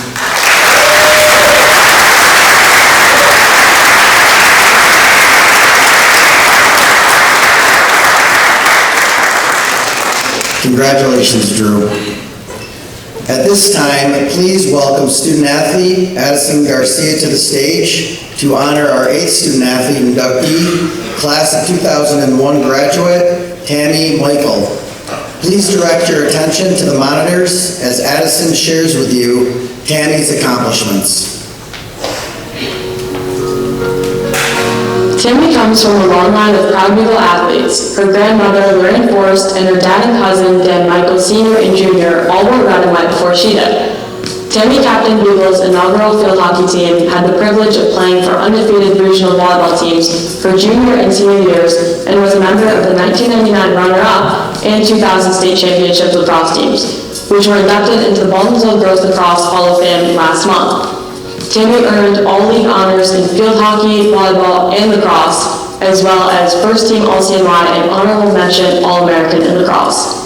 Congratulations, Drew. At this time, please welcome student athlete Addison Garcia to the stage to honor our 8th student athlete inductee, class of 2001 graduate, Tammy Michael. Please direct your attention to the monitors as Addison shares with you Tammy's accomplishments. Tammy comes from a long line of proud Beagle athletes. Her grandmother, Lorraine Forrest, and her dad and cousin, Dan Michael Sr. and Jr., all wore red and white before she did. Tammy captained Beagle's inaugural field hockey team, had the privilege of playing for undefeated regional volleyball teams for junior and senior years, and was a member of the 1999 runner-up and 2000 state championship lacrosse teams, which were inducted into the Baldwinsville Girls Lacrosse Hall of Fame last month. Tammy earned all-league honors in field hockey, volleyball, and lacrosse, as well as first-team All-CNY and honorable mention All-American in lacrosse.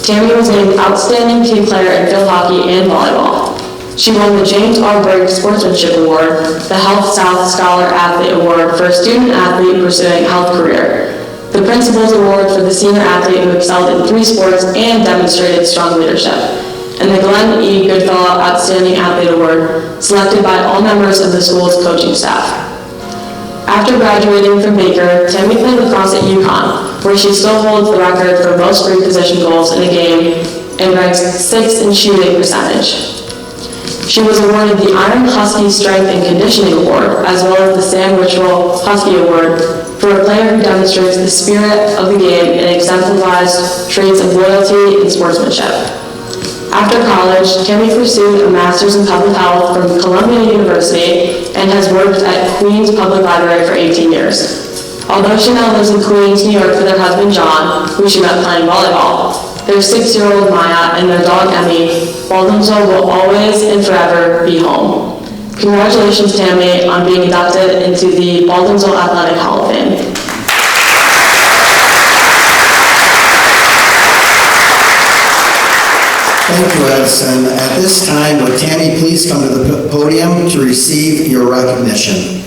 Tammy was named Outstanding Team Player in field hockey and volleyball. She won the James R. Berg Sportsmanship Award, the Health South Scholar Athlete Award for a student athlete pursuing a health career, the Principals Award for the senior athlete who excelled in 3 sports and demonstrated strong leadership, and the Glenn E. Goodfellow Outstanding Athlete Award, selected by all members of the school's coaching staff. After graduating from Baker, Tammy played lacrosse at UConn, where she still holds the record for most free position goals in a game and ranks 6th in shooting percentage. She was awarded the Iron Husky Strength and Conditioning Award, as well as the Sam Ritual Husky Award for a player who demonstrates the spirit of the game and exemplifies traits of loyalty and sportsmanship. After college, Tammy pursued a master's in public health from Columbia University and has worked at Queens Public Library for 18 years. Although she now lives in Queens, New York with her husband John, who she met playing volleyball, their 6-year-old Maya and their dog Emmy, Baldwinsville will always and forever be home. Congratulations, Tammy, on being inducted into the Baldwinsville Athletic Hall of Fame. Thank you, Edison. At this time, would Tammy please come to the podium to receive your recognition?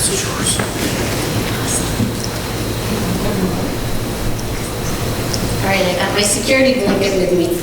All right, I got my security blanket with me.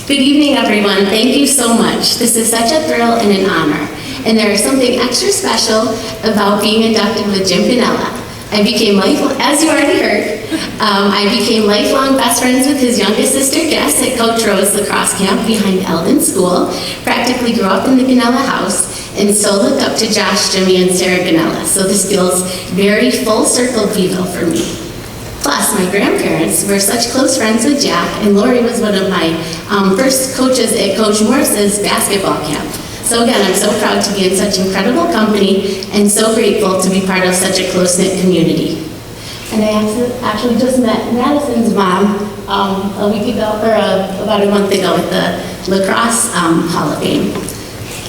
Good evening, everyone. Thank you so much. This is such a thrill and an honor. And there is something extra special about being inducted with Jim Pinella. I became as you already heard, I became lifelong best friends with his youngest sister, Jess, at Coach Rose lacrosse camp behind Eldon School. Practically grew up in the Pinella house, and so looked up to Josh, Jimmy, and Sarah Pinella. So this feels very full circle Beeville for me. Plus, my grandparents were such close friends with Jack, and Lori was one of my first coaches at Coach Morris's basketball camp. So again, I'm so proud to be in such incredible company and so grateful to be part of such a close-knit community. And I actually just met Madison's mom a week ago, or about a month ago at the Lacrosse Hall of Fame.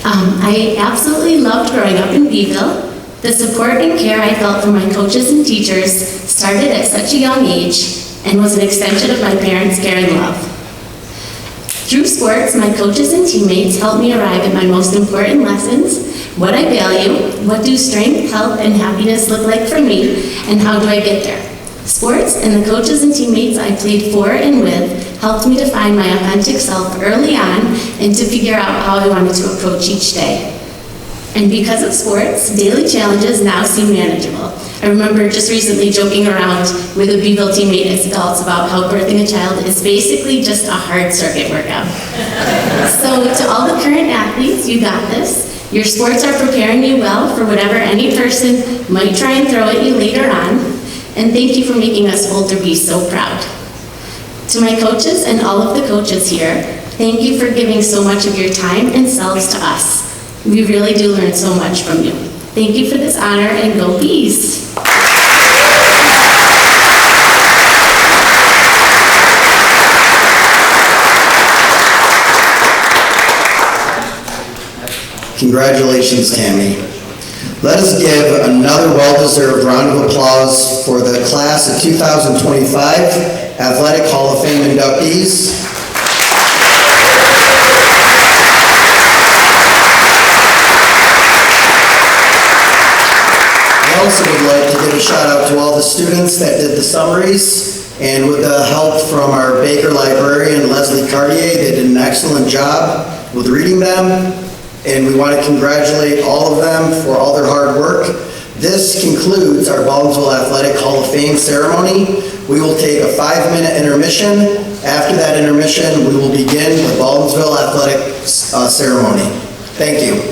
I absolutely loved growing up in Beeville. The support and care I felt from my coaches and teachers started at such a young age and was an extension of my parents' care and love. Through sports, my coaches and teammates helped me arrive at my most important lessons, what I value, what do strength, health, and happiness look like for me, and how do I get there. Sports and the coaches and teammates I played for and with helped me to find my authentic self early on and to figure out how I wanted to approach each day. And because of sports, daily challenges now seem manageable. I remember just recently joking around with a Beeville teammate as adults about how birthing a child is basically just a hard circuit workout. So to all the current athletes, you got this. Your sports are preparing you well for whatever any person might try and throw at you later on. And thank you for making us older be so proud. To my coaches and all of the coaches here, thank you for giving so much of your time and selves to us. We really do learn so much from you. Thank you for this honor, and go Bees! Congratulations, Tammy. Let us give another well-deserved round of applause for the class of 2025 Athletic Hall of Fame inductees. I also would like to give a shout out to all the students that did the summaries, and with the help from our Baker librarian, Leslie Cartier, they did an excellent job with reading them, and we want to congratulate all of them for all their hard work. This concludes our Baldwinsville Athletic Hall of Fame ceremony. We will take a 5-minute intermission. After that intermission, we will begin the Baldwinsville Athletic ceremony. Thank you.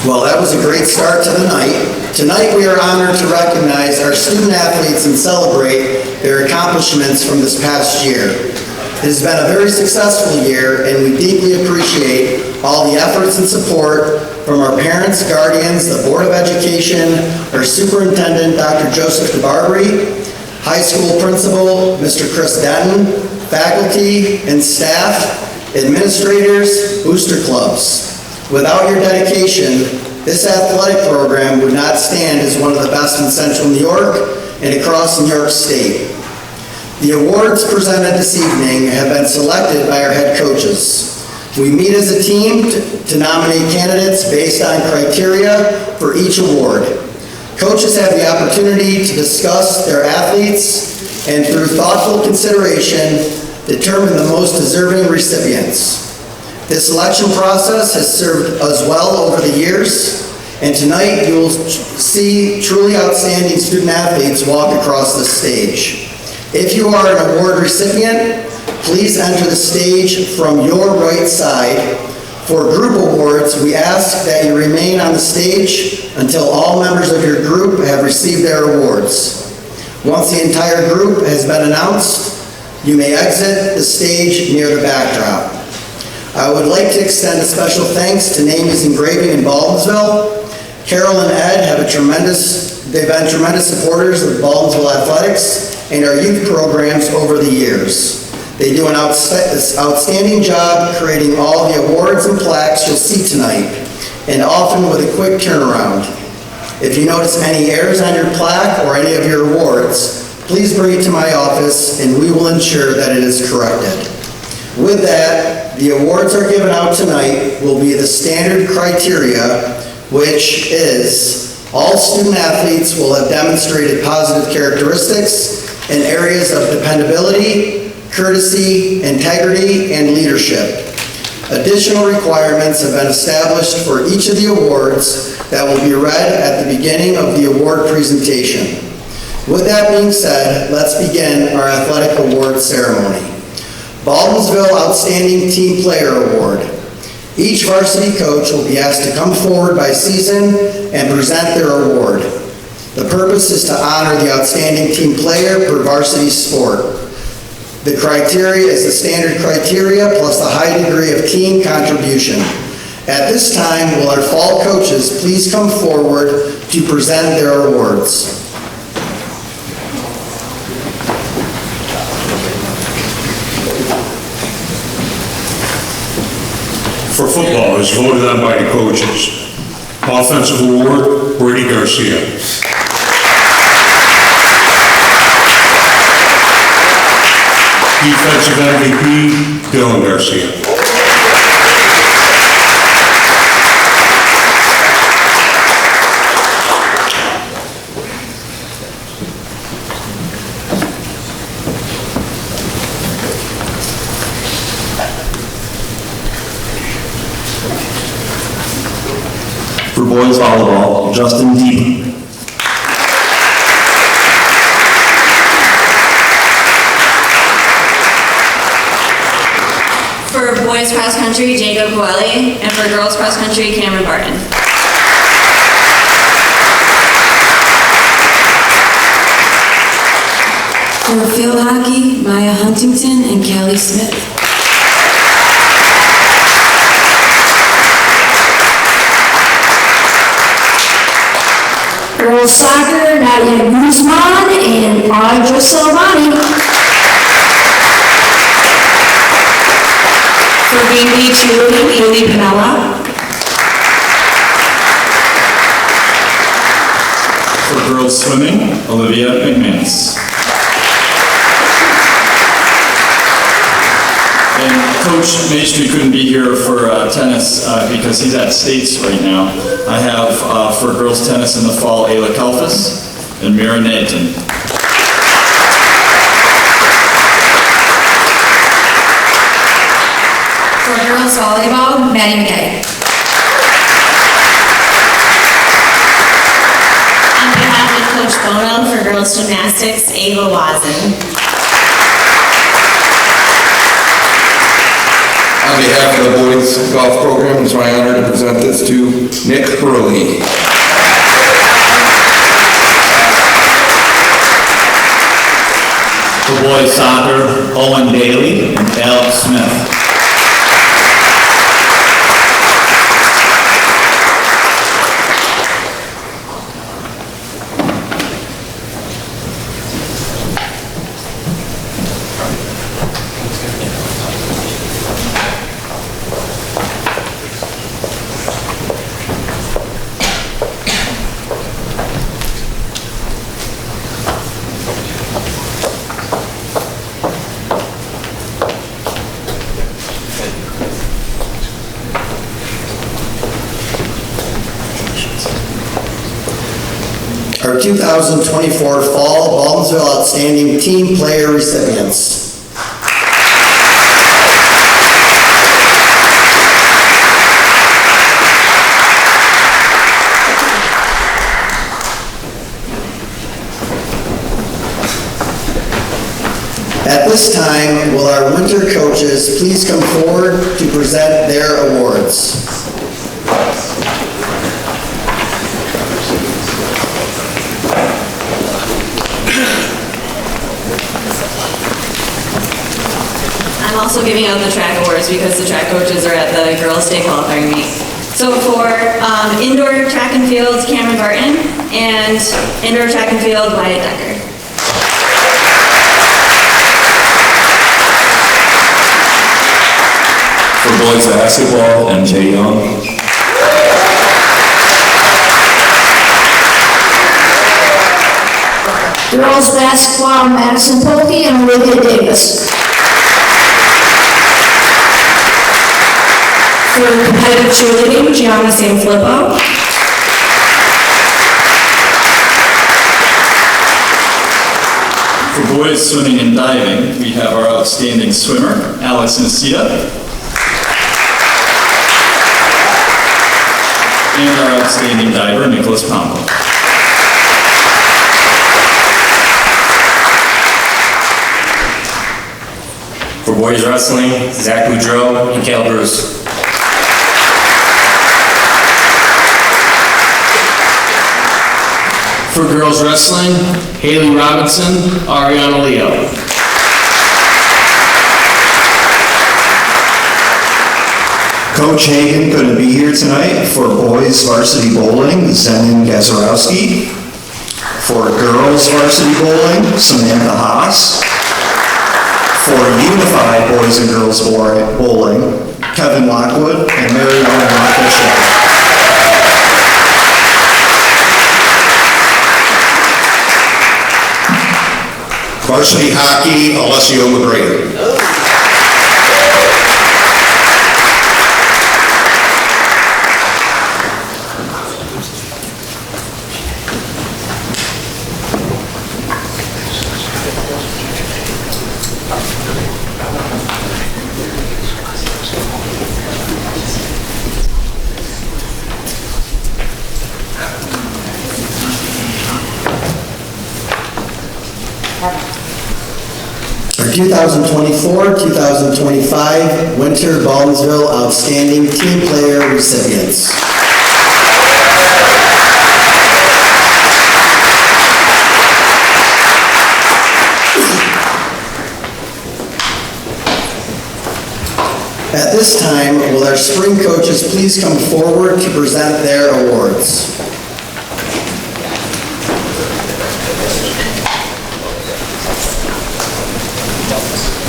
Well, that was a great start to the night. Tonight we are honored to recognize our student athletes and celebrate their accomplishments from this past year. It has been a very successful year, and we deeply appreciate all the efforts and support from our parents, guardians, the Board of Education, our superintendent, Dr. Joseph DeBarbary, high school principal, Mr. Chris Denton, faculty and staff, administrators, booster clubs. Without your dedication, this athletic program would not stand as one of the best in Central New York and across New York State. The awards presented this evening have been selected by our head coaches. We meet as a team to nominate candidates based on criteria for each award. Coaches have the opportunity to discuss their athletes and through thoughtful consideration, determine the most deserving recipients. This selection process has served us well over the years, and tonight you will see truly outstanding student athletes walk across the stage. If you are an award recipient, please enter the stage from your right side. For group awards, we ask that you remain on the stage until all members of your group have received their awards. Once the entire group has been announced, you may exit the stage near the backdrop. I would like to extend a special thanks to Namie's Engraving in Baldwinsville. Carol and Ed they've been tremendous supporters of Baldwinsville athletics and our youth programs over the years. They do an outstanding job creating all the awards and plaques you'll see tonight, and often with a quick turnaround. If you notice any errors on your plaque or any of your awards, please bring it to my office and we will ensure that it is corrected. With that, the awards are given out tonight will be the standard criteria, which is all student athletes will have demonstrated positive characteristics in areas of dependability, courtesy, integrity, and leadership. Additional requirements have been established for each of the awards that will be read at the beginning of the award presentation. With that being said, let's begin our athletic award ceremony. Baldwinsville Outstanding Team Player Award. Each varsity coach will be asked to come forward by season and present their award. The purpose is to honor the outstanding team player per varsity sport. The criteria is the standard criteria plus the high degree of team contribution. At this time, will our fall coaches please come forward to present their awards. For football is voted on by the coaches. Offensive award, Brady Garcia. Defensive MVP, Dylan Garcia. For boys volleyball, Justin Deep. For boys cross country, Jacob Coeli, and for girls cross country, Cameron Barton. For field hockey, Maya Huntington and Callie Smith. Girls soccer, Nadia Guzman and Audra Silvani. For varsity cheerleading, Haley Pinella. For girls swimming, Olivia McManus. And Coach Maestri couldn't be here for tennis because he's at States right now. I have for girls tennis in the fall, Ayla Kalfas and Mira Nanton. For girls volleyball, Maddie McKay. On behalf of Coach Bono for girls gymnastics, Ava Wazen. On behalf of the boys golf program, it's my honor to present this to Nick Hurley. For boys soccer, Owen Bailey and Alex Smith. Our 2024 Fall Baldwinsville Outstanding Team Player recipients. At this time, will our winter coaches please come forward to present their awards. I'm also giving out the track awards because the track coaches are at the girls' state qualifying meet. So for indoor track and field, Cameron Barton, and indoor track and field, Wyatt Decker. For boys basketball, MJ Young. Girls basketball, Madison Polkey and Olivia Davis. For competitive cheerleading, Gianna Sanfilippo. For boys swimming and diving, we have our outstanding swimmer, Alex Nacita. And our outstanding diver, Nicholas Pombo. For boys wrestling, Zach Boudreau and Cale Bruce. For girls wrestling, Haley Robinson, Ariana Leo. Coach Hagan couldn't be here tonight. For boys varsity bowling, Zenon Gazarowski. For girls varsity bowling, Samantha Haas. For unified boys and girls bowling, Kevin Lockwood and Mary Ellen Bishop. Varsity hockey, Alessio McGregor. Our 2024-2025 Winter Baldwinsville Outstanding Team Player recipients. At this time, will our spring coaches please come forward to present their awards?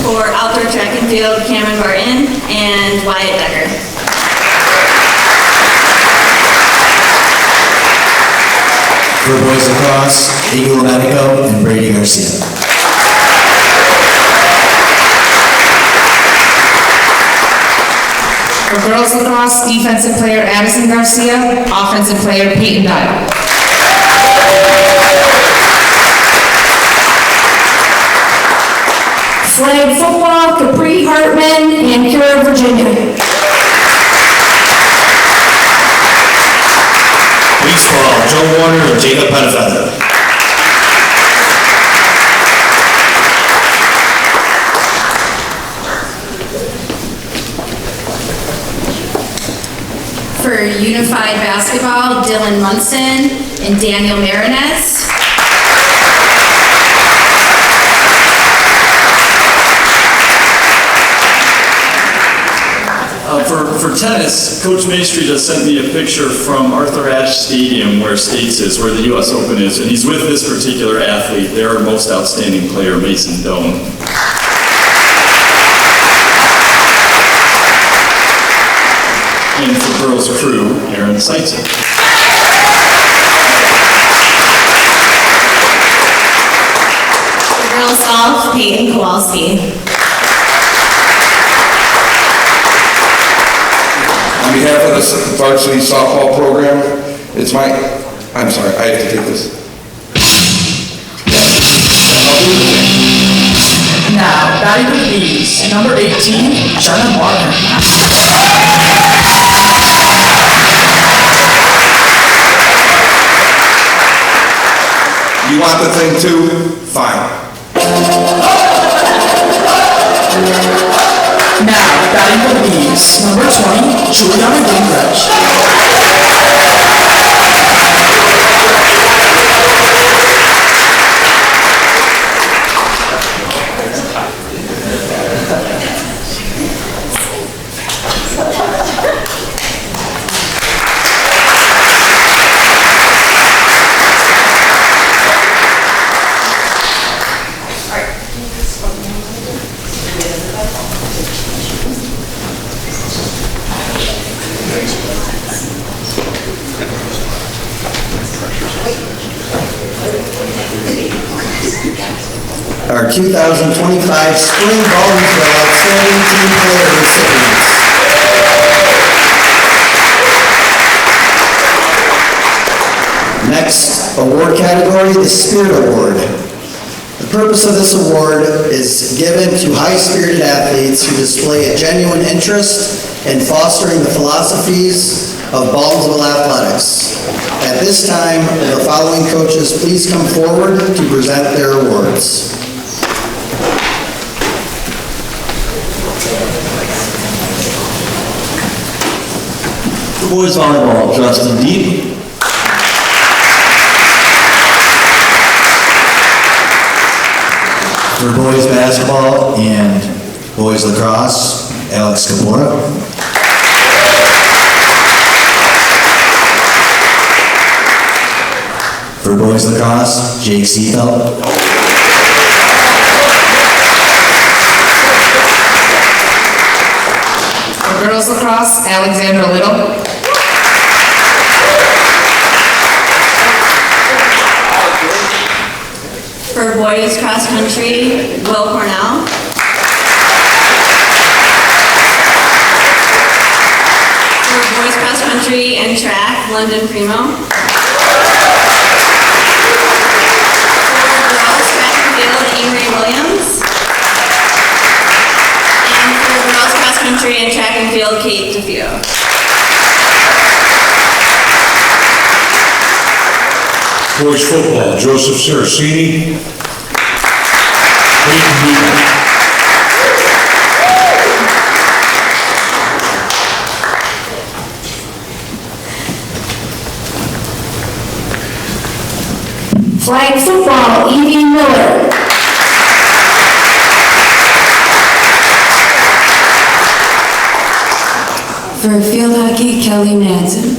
For outdoor track and field, Cameron Barton and Wyatt Decker. For boys lacrosse, Eagle Medico and Brady Garcia. For girls lacrosse, defensive player Addison Garcia, offensive player Peyton Dial. Flag football, Capri Hartman and Kira Virginia. Baseball, Joe Warner and Jacob Penfeather. For unified basketball, Dylan Munson and Daniel Marinez. For tennis, Coach Maestri just sent me a picture from Arthur Ashe Stadium where States is, where the U.S. Open is, and he's with this particular athlete, their most outstanding player, Mason Doan. And for girls crew, Aaron Seitzer. For girls golf, Peyton Kowalski. On behalf of the varsity softball program, it's my, I'm sorry, I have to take this. Now, batting with ease, number 18, Jenna Martin. You want the thing too? Fine. Now, batting with ease, number 20, Juliana Gingrich. our 2025 Spring Baldwinsville Outstanding Team Player recipients. Next award category, the Spirit Award. The purpose of this award is given to high-spirited athletes who display a genuine interest in fostering the philosophies of Baldwinsville athletics. At this time, will the following coaches please come forward to present their awards. For boys volleyball, Justin Deep. For boys basketball and boys lacrosse, Alex Cabora. For boys lacrosse, Jake Seafeld. For girls lacrosse, Alexandra Little. For boys cross country, Will Cornell. For boys cross country and track, London Primo. For girls track and field, Amory Williams. And for girls cross country and track and field, Kate DeFeo. Boys football, Joseph Saracini. Peyton Beaton. Flag football, Evie Miller. For field hockey, Kelly Nansen.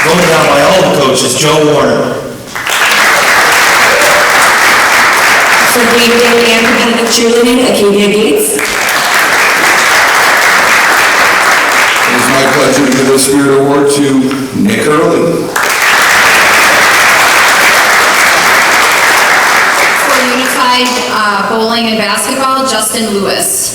Voted on by all the coaches, Joe Warner. For day-to-day and competitive cheerleading, Acadia Gates. It is my pleasure to give the Spirit Award to Nick Hurley. For unified bowling and basketball, Justin Lewis.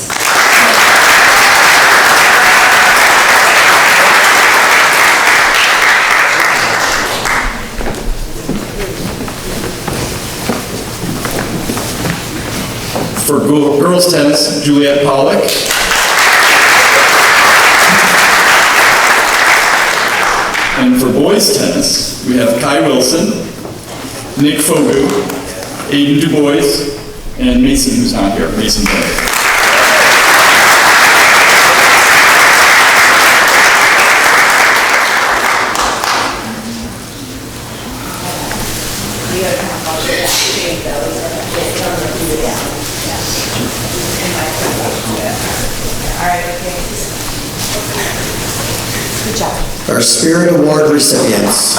For girls tennis, Juliette Pollock. And for boys tennis, we have Kai Wilson, Nick Fogu, Aiden DuBois, and Mason, who's not here, Mason Perry. Our Spirit Award recipients.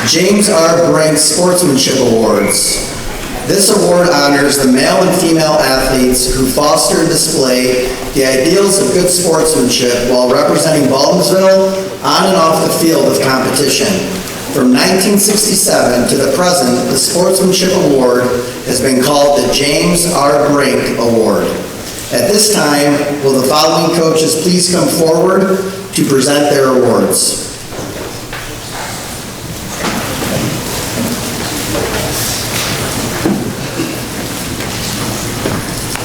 James R. Brink Sportsmanship Awards. This award honors the male and female athletes who foster and display the ideals of good sportsmanship while representing Baldwinsville on and off the field of competition. From 1967 to the present, the Sportsmanship Award has been called the James R. Brink Award. At this time, will the following coaches please come forward to present their awards?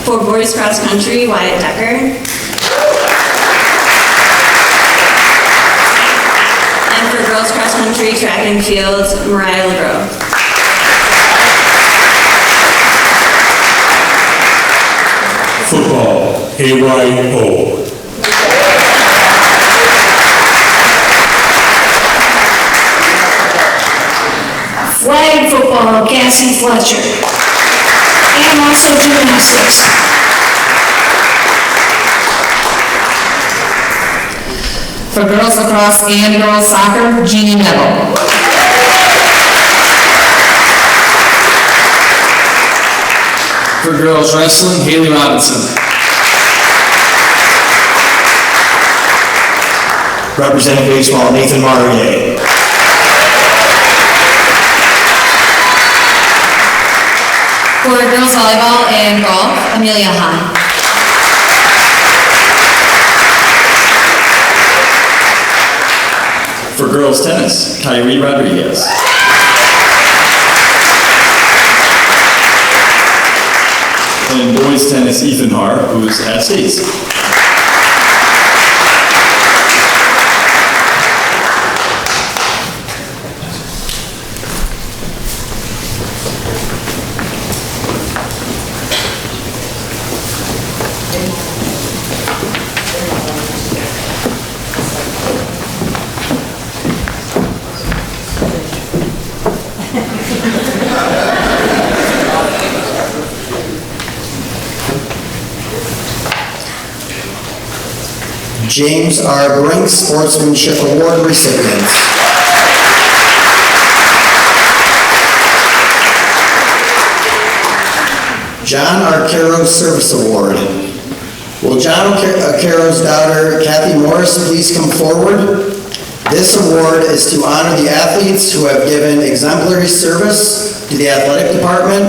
For boys cross country, Wyatt Decker. And for girls cross country, track and field, Mariah LeGros. Football, AYO. Flag football, Cassie Fletcher. And also gymnastics. For girls lacrosse and girls soccer, Jeannie Neville. For girls wrestling, Haley Robinson. Representing baseball, Nathan Marrier. For girls volleyball and golf, Amelia Hahn. For girls tennis, Kyrie Rodriguez. And boys tennis, Ethan Har, who's at States. James R. Brink Sportsmanship Award recipients. John Arcaro's Service Award. Will John Arcaro's daughter, Kathy Morris, please come forward? This award is to honor the athletes who have given exemplary service to the athletic department,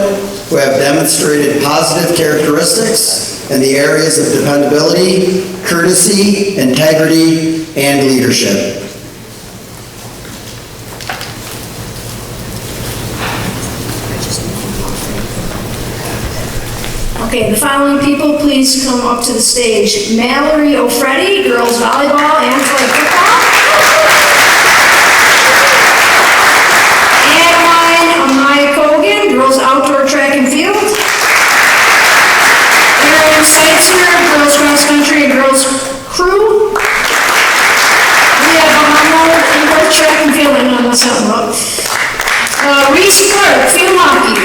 who have demonstrated positive characteristics in the areas of dependability, courtesy, integrity, and leadership. Okay, the following people, please come up to the stage. Mallory O'Freddy, girls volleyball and flag football. Adeline Amaya Cogan, girls outdoor track and field. Erin Seitzner, girls cross country and girls crew. Leah Bahamel, girls track and field, I know that's something up. Reese Clark, field hockey.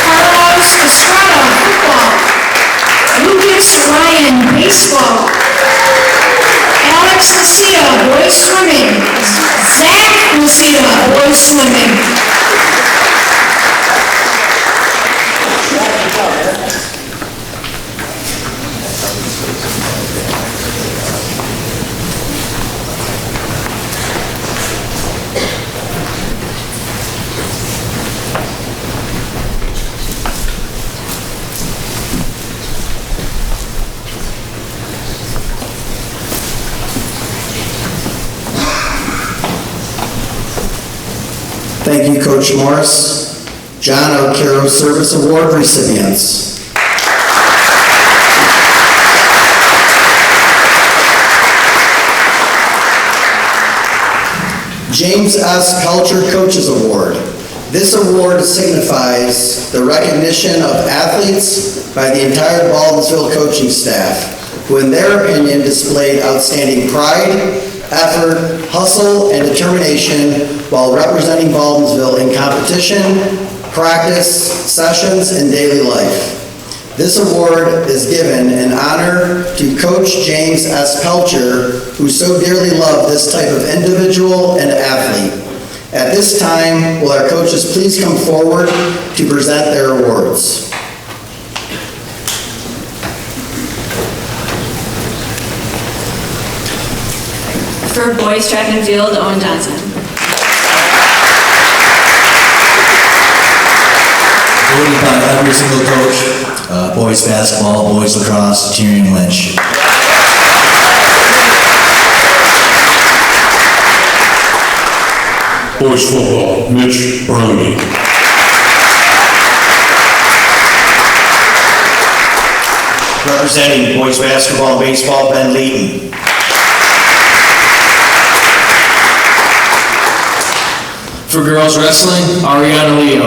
Carlos Estrada, football. Lucas Ryan, baseball. Alex Lucia, boys swimming. Zach Lucia, boys swimming. Thank you, Coach Morris. John Arcaro Service Award recipients. James S. Culture Coaches Award. This award signifies the recognition of athletes by the entire Baldwinsville coaching staff, who in their opinion displayed outstanding pride, effort, hustle, and determination while representing Baldwinsville in competition, practice, sessions, and daily life. This award is given in honor to Coach James S. Pelcher, who so dearly loved this type of individual and athlete. At this time, will our coaches please come forward to present their awards. For boys track and field, Owen Johnson. Voted by every single coach, boys basketball, boys lacrosse, Tyrion Lynch. Boys football, Mitch Browning. Representing boys basketball and baseball, Ben Leighton. For girls wrestling, Ariana Leo.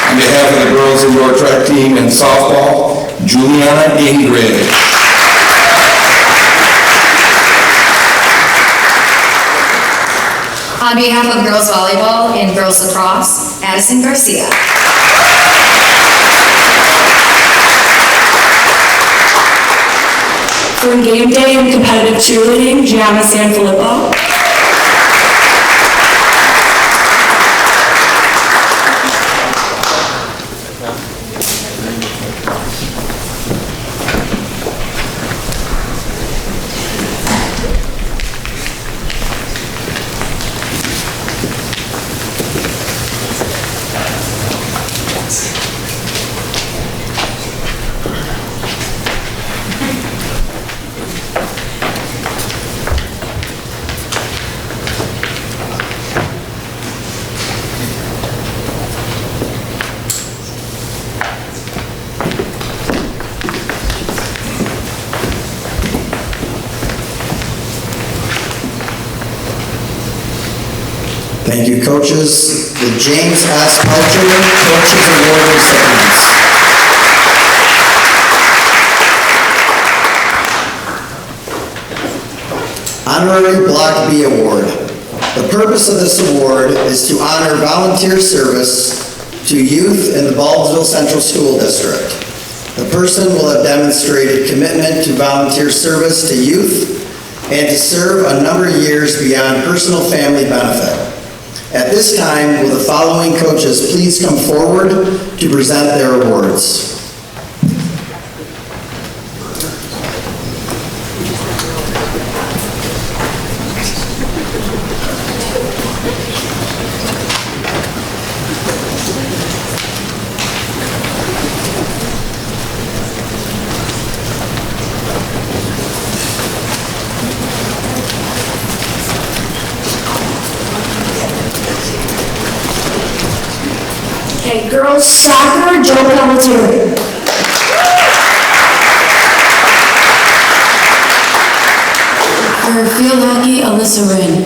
On behalf of the girls indoor track team and softball, Juliana Ingrid. On behalf of girls volleyball and girls lacrosse, Addison Garcia. For game day and competitive cheerleading, Gianna Sanfilippo. Thank you, coaches. The James S. Pelcher Coaches Award recipients. Honorary Block B Award. The purpose of this award is to honor volunteer service to youth in the Baldwinsville Central School District. The person will have demonstrated commitment to volunteer service to youth and to serve a number of years beyond personal family benefit. At this time, will the following coaches please come forward to present their awards? Okay, girls soccer, Joe Pelletier. For field hockey, Alyssa Wren.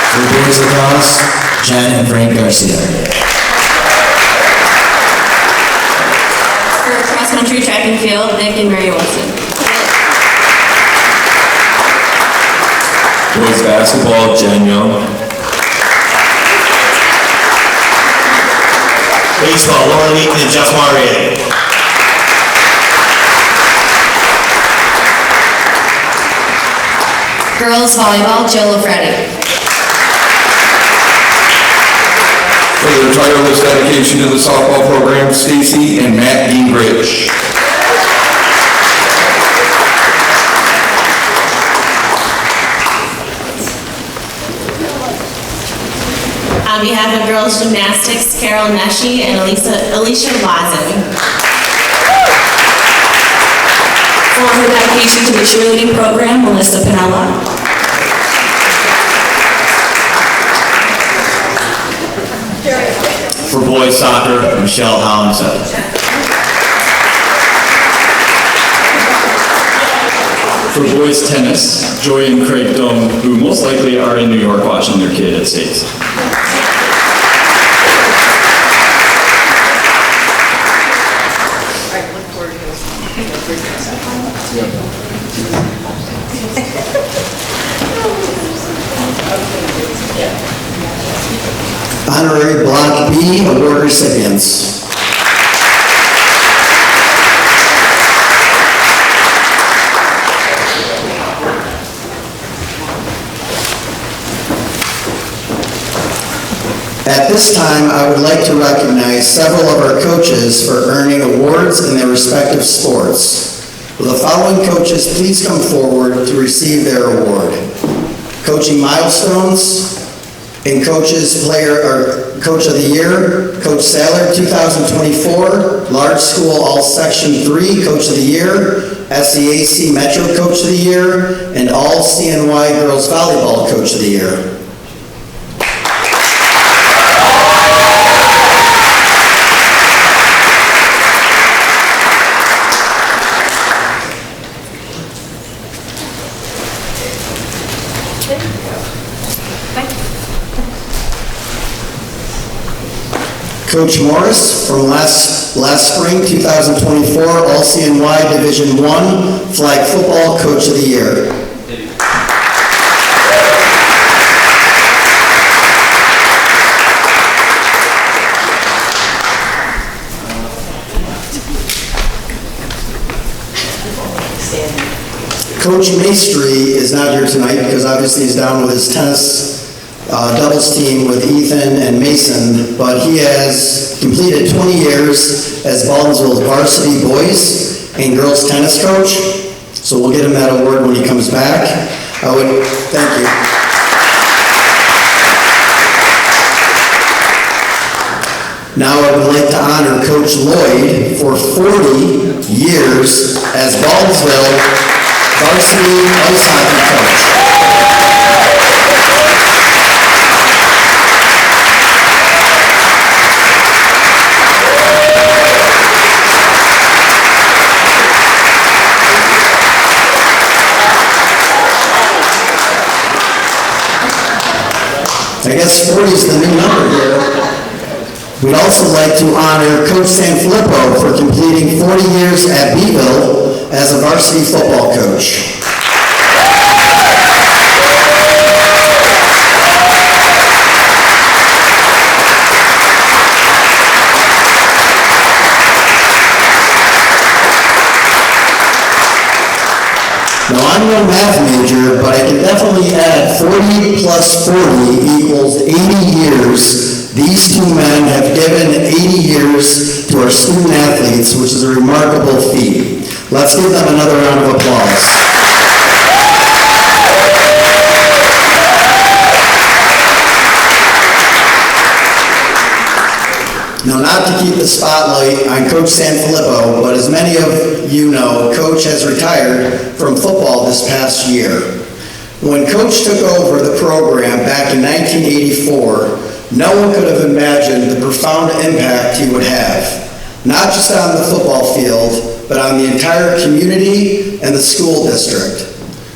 For boys lacrosse, Jen and Frank Garcia. For cross-country track and field, Nick and Mary Wilson. Boys basketball, Jen Young. Baseball, Lauren Eaton and Jeff Marie. Girls volleyball, Jill O'Freddy. For their tireless dedication to the softball program, Stacy and Matt Gingrich. On behalf of girls gymnastics, Carol Neshi and Alicia Wazin. For her dedication to the cheerleading program, Melissa Pinella. For boys soccer, Michelle Hollinshead. For boys tennis, Joy and Craig Dome, who most likely are in New York watching their kid at States. Honorary Block B Award recipients. At this time, I would like to recognize several of our coaches for earning awards in their respective sports. Will the following coaches please come forward to receive their award? Coaching milestones and coaches player or coach of the year, Coach Saylor 2024, large school all section 3 coach of the year, SEAC Metro coach of the year, and all CNY girls volleyball coach of the year. Coach Morris from last spring, 2024, All CNY Division I Flag Football Coach of the Year. Coach Maestri is not here tonight because obviously he's down with his tennis doubles team with Ethan and Mason, but he has completed 20 years as Baldwinsville's varsity boys and girls tennis coach, so we'll get him that award when he comes back. Thank you. Now I would like to honor Coach Lloyd for 40 years as Baldwinsville varsity ice hockey coach. guess 40 is the new number here. We'd also like to honor Coach Sanfilippo for completing 40 years at Beeville as a varsity football coach. Now, I'm no math major, but I can definitely add 40 plus 40 equals 80 years. These two men have given 80 years to our student athletes, which is a remarkable feat. Let's give them another round of applause. Now, not to keep the spotlight on Coach Sanfilippo, but as many of you know, Coach has retired from football this past year. When Coach took over the program back in 1984, no one could have imagined the profound impact he would have, not just on the football field, but on the entire community and the school district.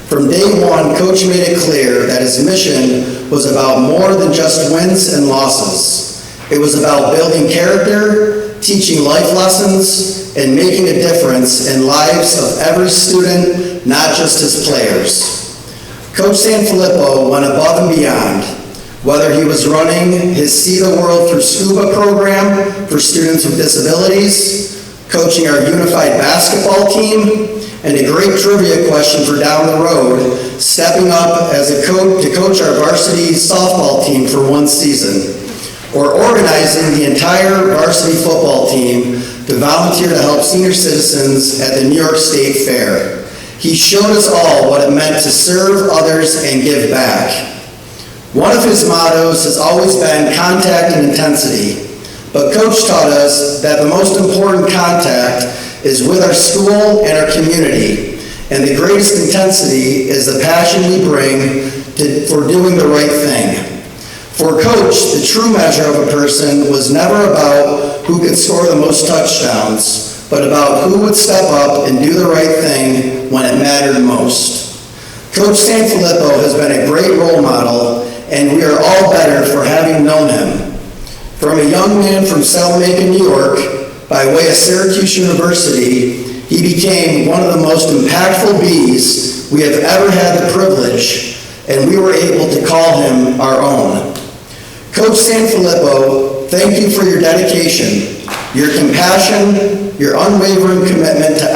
From day one, Coach made it clear that his mission was about more than just wins and losses. It was about building character, teaching life lessons, and making a difference in lives of every student, not just his players. Coach Sanfilippo went above and beyond, whether he was running his See the World Through Scuba program for students with disabilities, coaching our unified basketball team, and a great trivia question for down the road, stepping up as a coach to coach our varsity softball team for one season, or organizing the entire varsity football team to volunteer to help senior citizens at the New York State Fair. He showed us all what it meant to serve others and give back. One of his mottos has always been contact and intensity, but Coach taught us that the most important contact is with our school and our community, and the greatest intensity is the passion we bring for doing the right thing. For Coach, the true measure of a person was never about who could score the most touchdowns, but about who would step up and do the right thing when it mattered most. Coach Sanfilippo has been a great role model, and we are all better for having known him. From a young man from Salamanca, New York, by way of Syracuse University, he became one of the most impactful Bs we have ever had the privilege, and we were able to call him our own. Coach Sanfilippo, thank you for your dedication, your compassion, your unwavering commitment to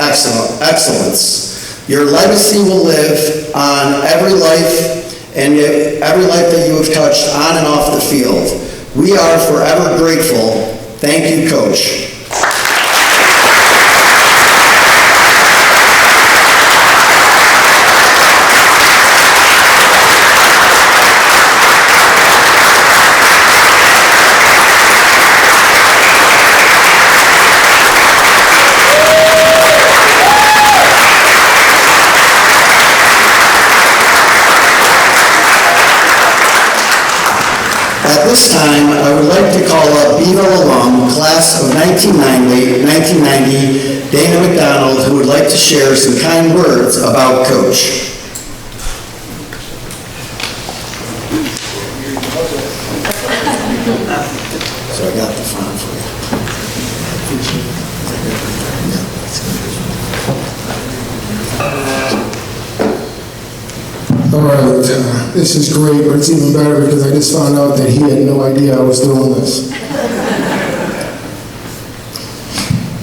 excellence. Your legacy will live on every life that you have touched on and off the field. We are forever grateful. Thank you, Coach. At this time, I would like to call up Beeville alum, class of 1990, Dana McDonald, who would like to share some kind words about Coach. So I got the font for you. All right, this is great, but it's even better because I just found out that he had no idea I was doing this.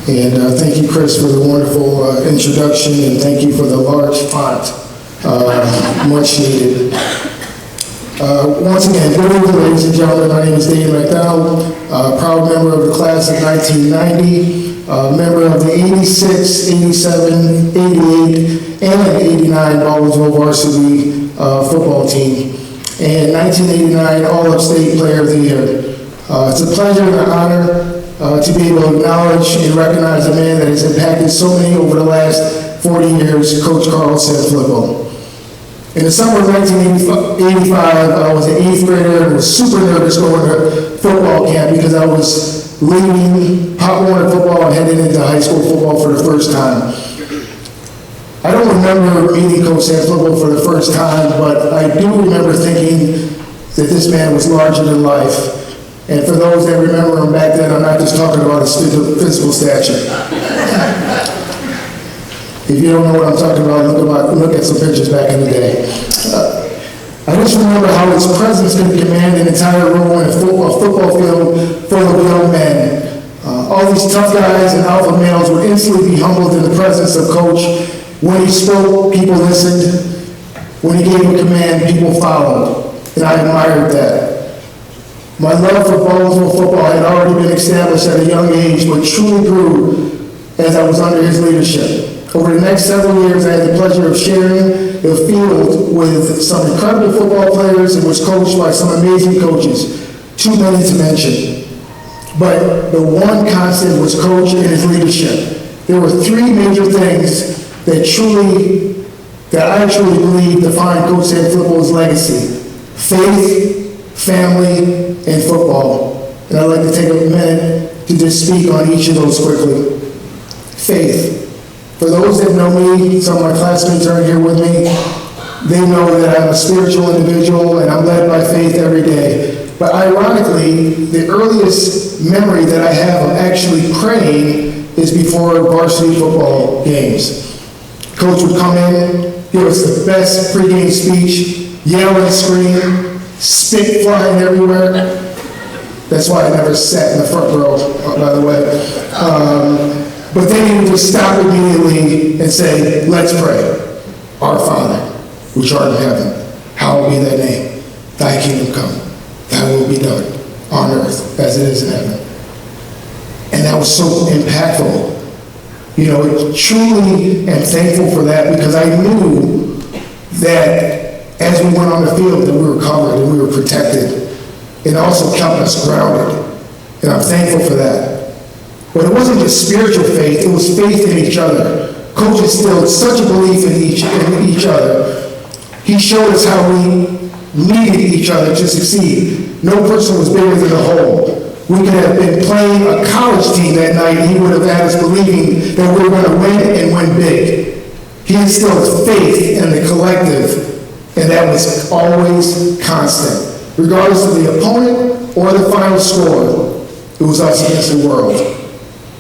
And thank you, Chris, for the wonderful introduction, and thank you for the large font, much needed. Once again, good evening, ladies and gentlemen. My name is Dave McDonald, proud member of the class of 1990, member of the 86, 87, 88, and 89 Baldwinsville varsity football team, and 1989 All-Upstate Player of the Year. It's a pleasure and an honor to be able to acknowledge and recognize a man that has impacted so many over the last 40 years, Coach Carl Sanfilippo. In the summer of 1985, I was an 8th grader and was super nervous going to football camp because I was leaving Pop Warner football and heading into high school football for the first time. I don't remember meeting Coach Sanfilippo for the first time, but I do remember thinking that this man was larger than life. And for those that remember him back then, I'm not just talking about his physical stature. If you don't know what I'm talking about, look at some pictures back in the day. I just remember how his presence could command an entire room in a football field full of young men. All these tough guys and alpha males would instantly be humbled in the presence of Coach. When he spoke, people listened. When he gave a command, people followed. And I admired that. My love for Baldwinsville football had already been established at a young age, but truly grew as I was under his leadership. Over the next several years, I had the pleasure of sharing the field with some incredible football players and was coached by some amazing coaches, too many to mention. But the one constant was Coach and his leadership. There were three major things that I truly believe define Coach Sam football's legacy: faith, family, and football. And I'd like to take a minute to just speak on each of those quickly. Faith. For those that know me, some of my classmates aren't here with me, they know that I'm a spiritual individual and I'm led by faith every day. But ironically, the earliest memory that I have of actually praying is before varsity football games. Coach would come in, give us the best pregame speech, yell and scream, spit flying everywhere. That's why I never sat in the front row, by the way. But then he would just stop immediately and say, let's pray. Our Father, which art in heaven, hallowed be thy name. Thy kingdom come. Thy will be done on earth as it is in heaven. And that was so impactful. You know, truly am thankful for that because I knew that as we went on the field that we were covered and we were protected. It also kept us grounded. And I'm thankful for that. But it wasn't just spiritual faith, it was faith in each other. Coach instilled such a belief in each other. He showed us how we needed each other to succeed. No person was bigger than the whole. We could have been playing a college team that night and he would have had us believing that we were going to win and win big. He instilled faith in the collective, and that was always constant. Regardless of the opponent or the final score, it was us against the world.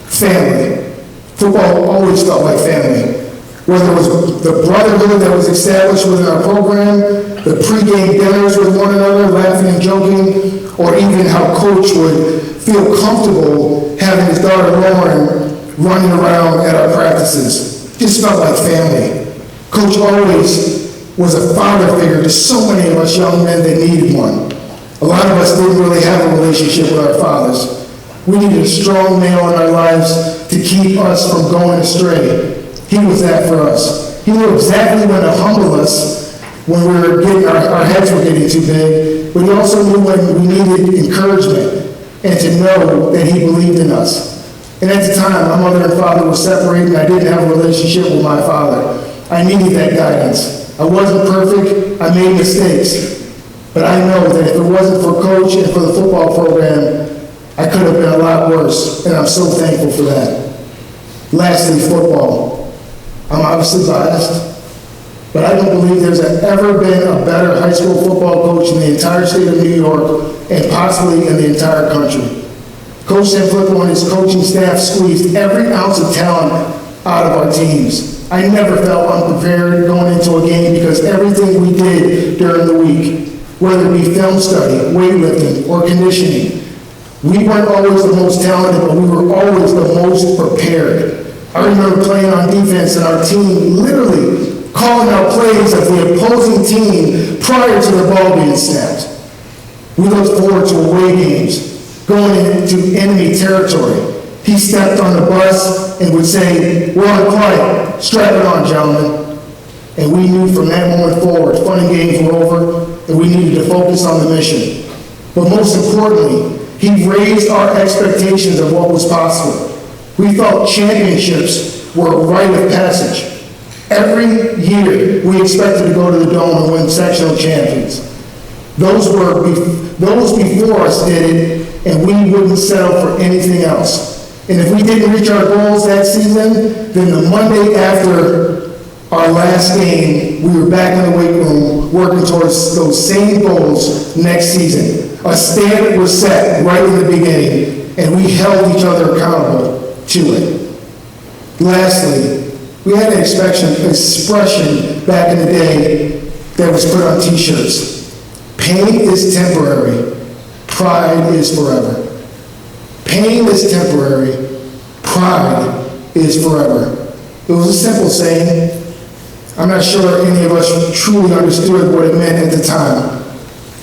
Family. Football always felt like family. Whether it was the brotherhood that was established within our program, the pregame dinners with one another, laughing and joking, or even how Coach would feel comfortable having his daughter Lauren running around at our practices. Just felt like family. Coach always was a father figure to so many of us young men that needed one. A lot of us didn't really have a relationship with our fathers. We needed a strong male in our lives to keep us from going astray. He was that for us. He knew exactly when to humble us when we were getting, our heads were getting too big, but he also knew when we needed encouragement and to know that he believed in us. And at the time, my mother and father were separated and I didn't have a relationship with my father. I needed that guidance. I wasn't perfect, I made mistakes, but I know that if it wasn't for Coach and for the football program, I could have been a lot worse, and I'm so thankful for that. Lastly, football. I'm obviously biased, but I don't believe there's ever been a better high school football coach in the entire state of New York and possibly in the entire country. Coach Sam Flippo and his coaching staff squeezed every ounce of talent out of our teams. I never felt unprepared going into a game because everything we did during the week, whether it be film study, weightlifting, or conditioning, we weren't always the most talented, but we were always the most prepared. I remember playing on defense and our team literally calling out plays of the opposing team prior to the ball being snapped. We looked forward to away games, going into enemy territory. He stepped on the bus and would say, "We're on quiet, strap it on, gentlemen." And we knew from that moment forward, fun and games were over, and we needed to focus on the mission. But most importantly, he raised our expectations of what was possible. We thought championships were a rite of passage. Every year, we expected to go to the Dome and win sectional champions. Those before us did it, and we wouldn't settle for anything else. And if we didn't reach our goals that season, then the Monday after our last game, team, we were back in the weight room working towards those same goals next season. A standard was set right in the beginning, and we held each other accountable to it. Lastly, we had an expression back in the day that was put on t-shirts. Pain is temporary, pride is forever. Pain is temporary, pride is forever. It was a simple saying. I'm not sure any of us truly understood what it meant at the time.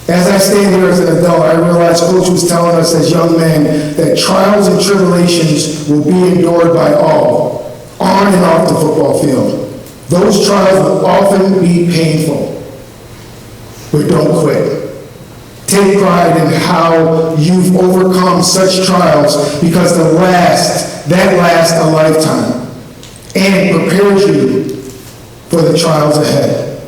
As I stand here as an adult, I realize Coach was telling us as young men that trials and tribulations will be endured by all, on and off the football field. Those trials will often be painful, but don't quit. Take pride in how you've overcome such trials because that lasts a lifetime and prepares you for the trials ahead.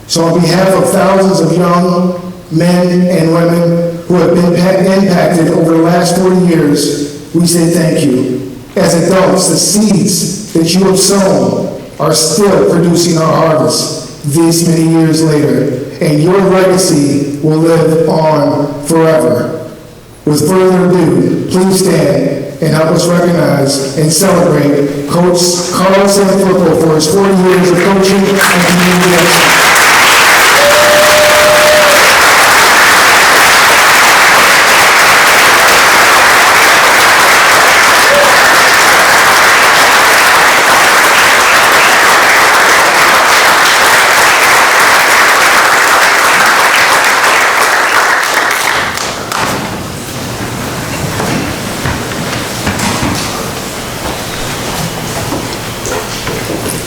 So on behalf of thousands of young men and women who have been impacted over the last 40 years, we say thank you. As adults, the seeds that you have sown are still producing our harvest this many years later, and your legacy will live on forever. With further ado, please stand and help us recognize and celebrate Coach Carl Sanfilippo for his 40 years of coaching and community excellence.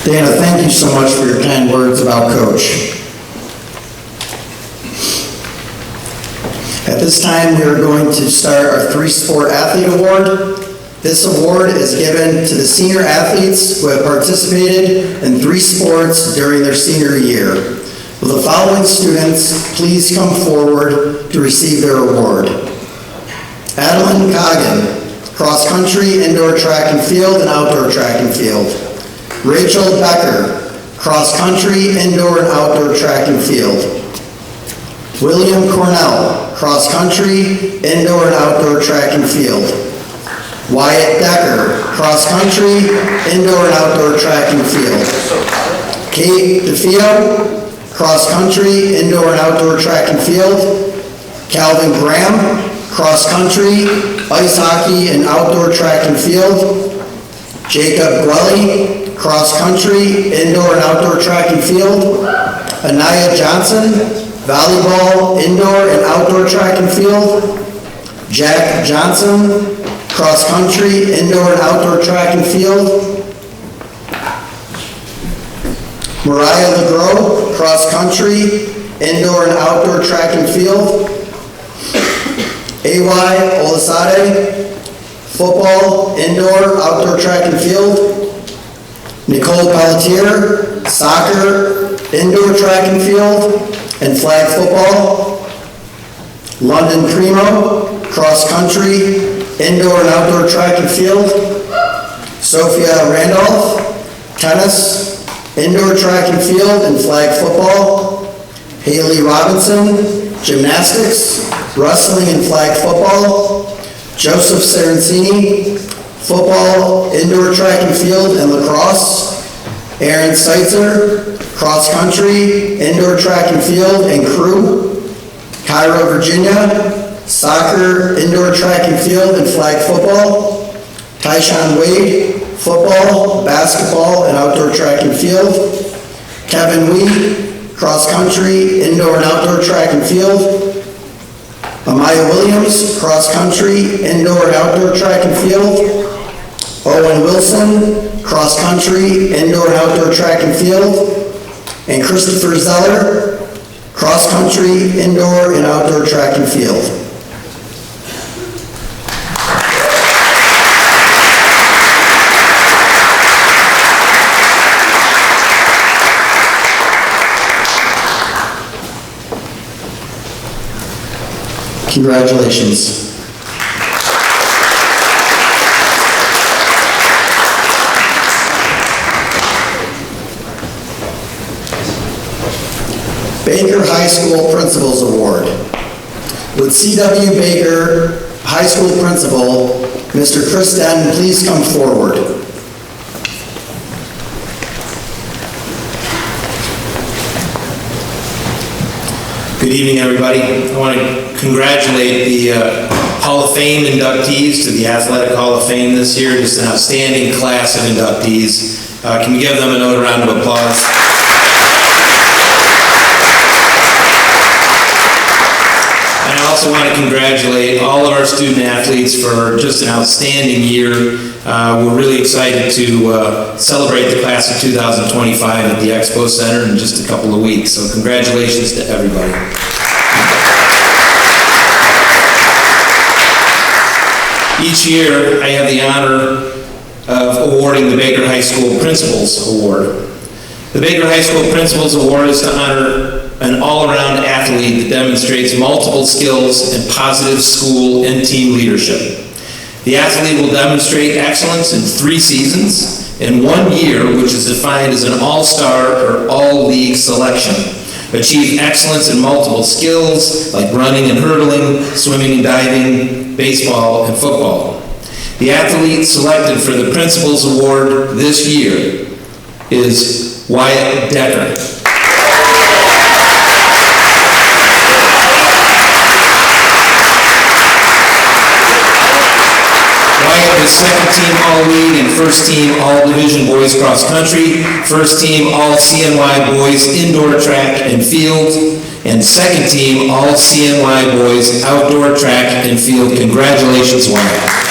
Dana, thank you so much for your kind words about Coach. At this time, we are going to start our 3-Sport Athlete Award. This award is given to the senior athletes who have participated in 3 sports during their senior year. Will the following students please come forward to receive their award? Adeline Coggin, cross country, indoor track and field, and outdoor track and field. Rachel Becker, cross country, indoor and outdoor track and field. William Cornell, cross country, indoor and outdoor track and field. Wyatt Decker, cross country, indoor and outdoor track and field. Kate DeFeo, cross country, indoor and outdoor track and field. Calvin Graham, cross country, ice hockey and outdoor track and field. Jacob Gwelly, cross country, indoor and outdoor track and field. Anaya Johnson, volleyball, indoor and outdoor track and field. Jack Johnson, cross country, indoor and outdoor track and field. Mariah LeGros, cross country, indoor and outdoor track and field. A.Y. Olasade, football, indoor, outdoor track and field. Nicole Pelletier, soccer, indoor track and field, and flag football. London Primo, cross country, indoor and outdoor track and field. Sophia Randolph, tennis, indoor track and field, and flag football. Haley Robinson, gymnastics, wrestling and flag football. Joseph Sarancini, football, indoor track and field, and lacrosse. Aaron Seitzer, cross country, indoor track and field, and crew. Cairo, Virginia, soccer, indoor track and field, and flag football. Tyshawn Wade, football, basketball, and outdoor track and field. Kevin Wee, cross country, indoor and outdoor track and field. Amaya Williams, cross country, indoor and outdoor track and field. Owen Wilson, cross country, indoor and outdoor track and field. And Christopher Zeller, cross country, indoor and outdoor track and field. Congratulations. Baker High School Principals Award. Would C.W. Baker High School Principal, Mr. Chris Denton, please come forward. Good evening, everybody. I want to congratulate the Hall of Fame inductees to the Athletic Hall of Fame this year. Just an outstanding class of inductees. Can we give them another round of applause? And I also want to congratulate all of our student athletes for just an outstanding year. We're really excited to celebrate the class of 2025 at the Expo Center in just a couple of weeks. So congratulations to everybody. Each year, I have the honor of awarding the Baker High School Principals Award. The Baker High School Principals Award is to honor an all-around athlete that demonstrates multiple skills and positive school and team leadership. The athlete will demonstrate excellence in 3 seasons and 1 year, which is defined as an all-star or all-league selection. Achieve excellence in multiple skills like running and hurdling, swimming and diving, baseball and football. The athlete selected for the Principals Award this year is Wyatt Decker. Wyatt is second team All-League and first team All-Division Boys Cross Country, first team All-CNY Boys Indoor Track and Field, and second team All-CNY Boys Outdoor Track and Field. Congratulations, Wyatt.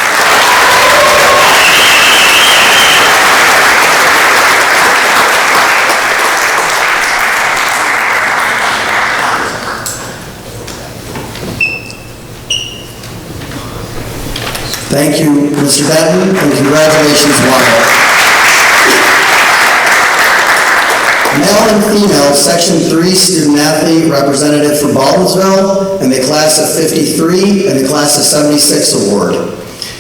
Thank you, Mr. Denton, and congratulations, Wyatt. Male and female Section 3 student athlete representative for Baldwinsville and the class of 53 and the class of 76 award.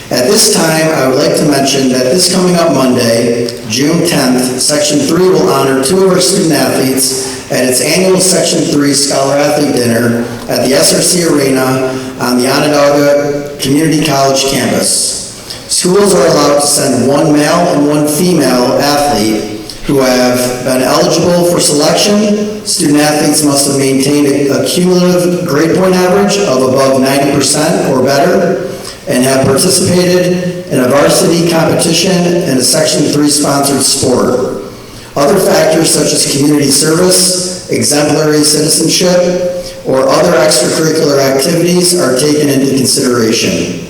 At this time, I would like to mention that this coming up Monday, June 10th, Section 3 will honor 2 of our student athletes at its annual Section 3 Scholar Athlete Dinner at the SRC Arena on the Onondaga Community College campus. Schools are allowed to send 1 male and 1 female athlete who have been eligible for selection. Student athletes must have maintained a cumulative grade point average of above 90% or better and have participated in a varsity competition in a Section 3 sponsored sport. Other factors such as community service, exemplary citizenship, or other extracurricular activities are taken into consideration.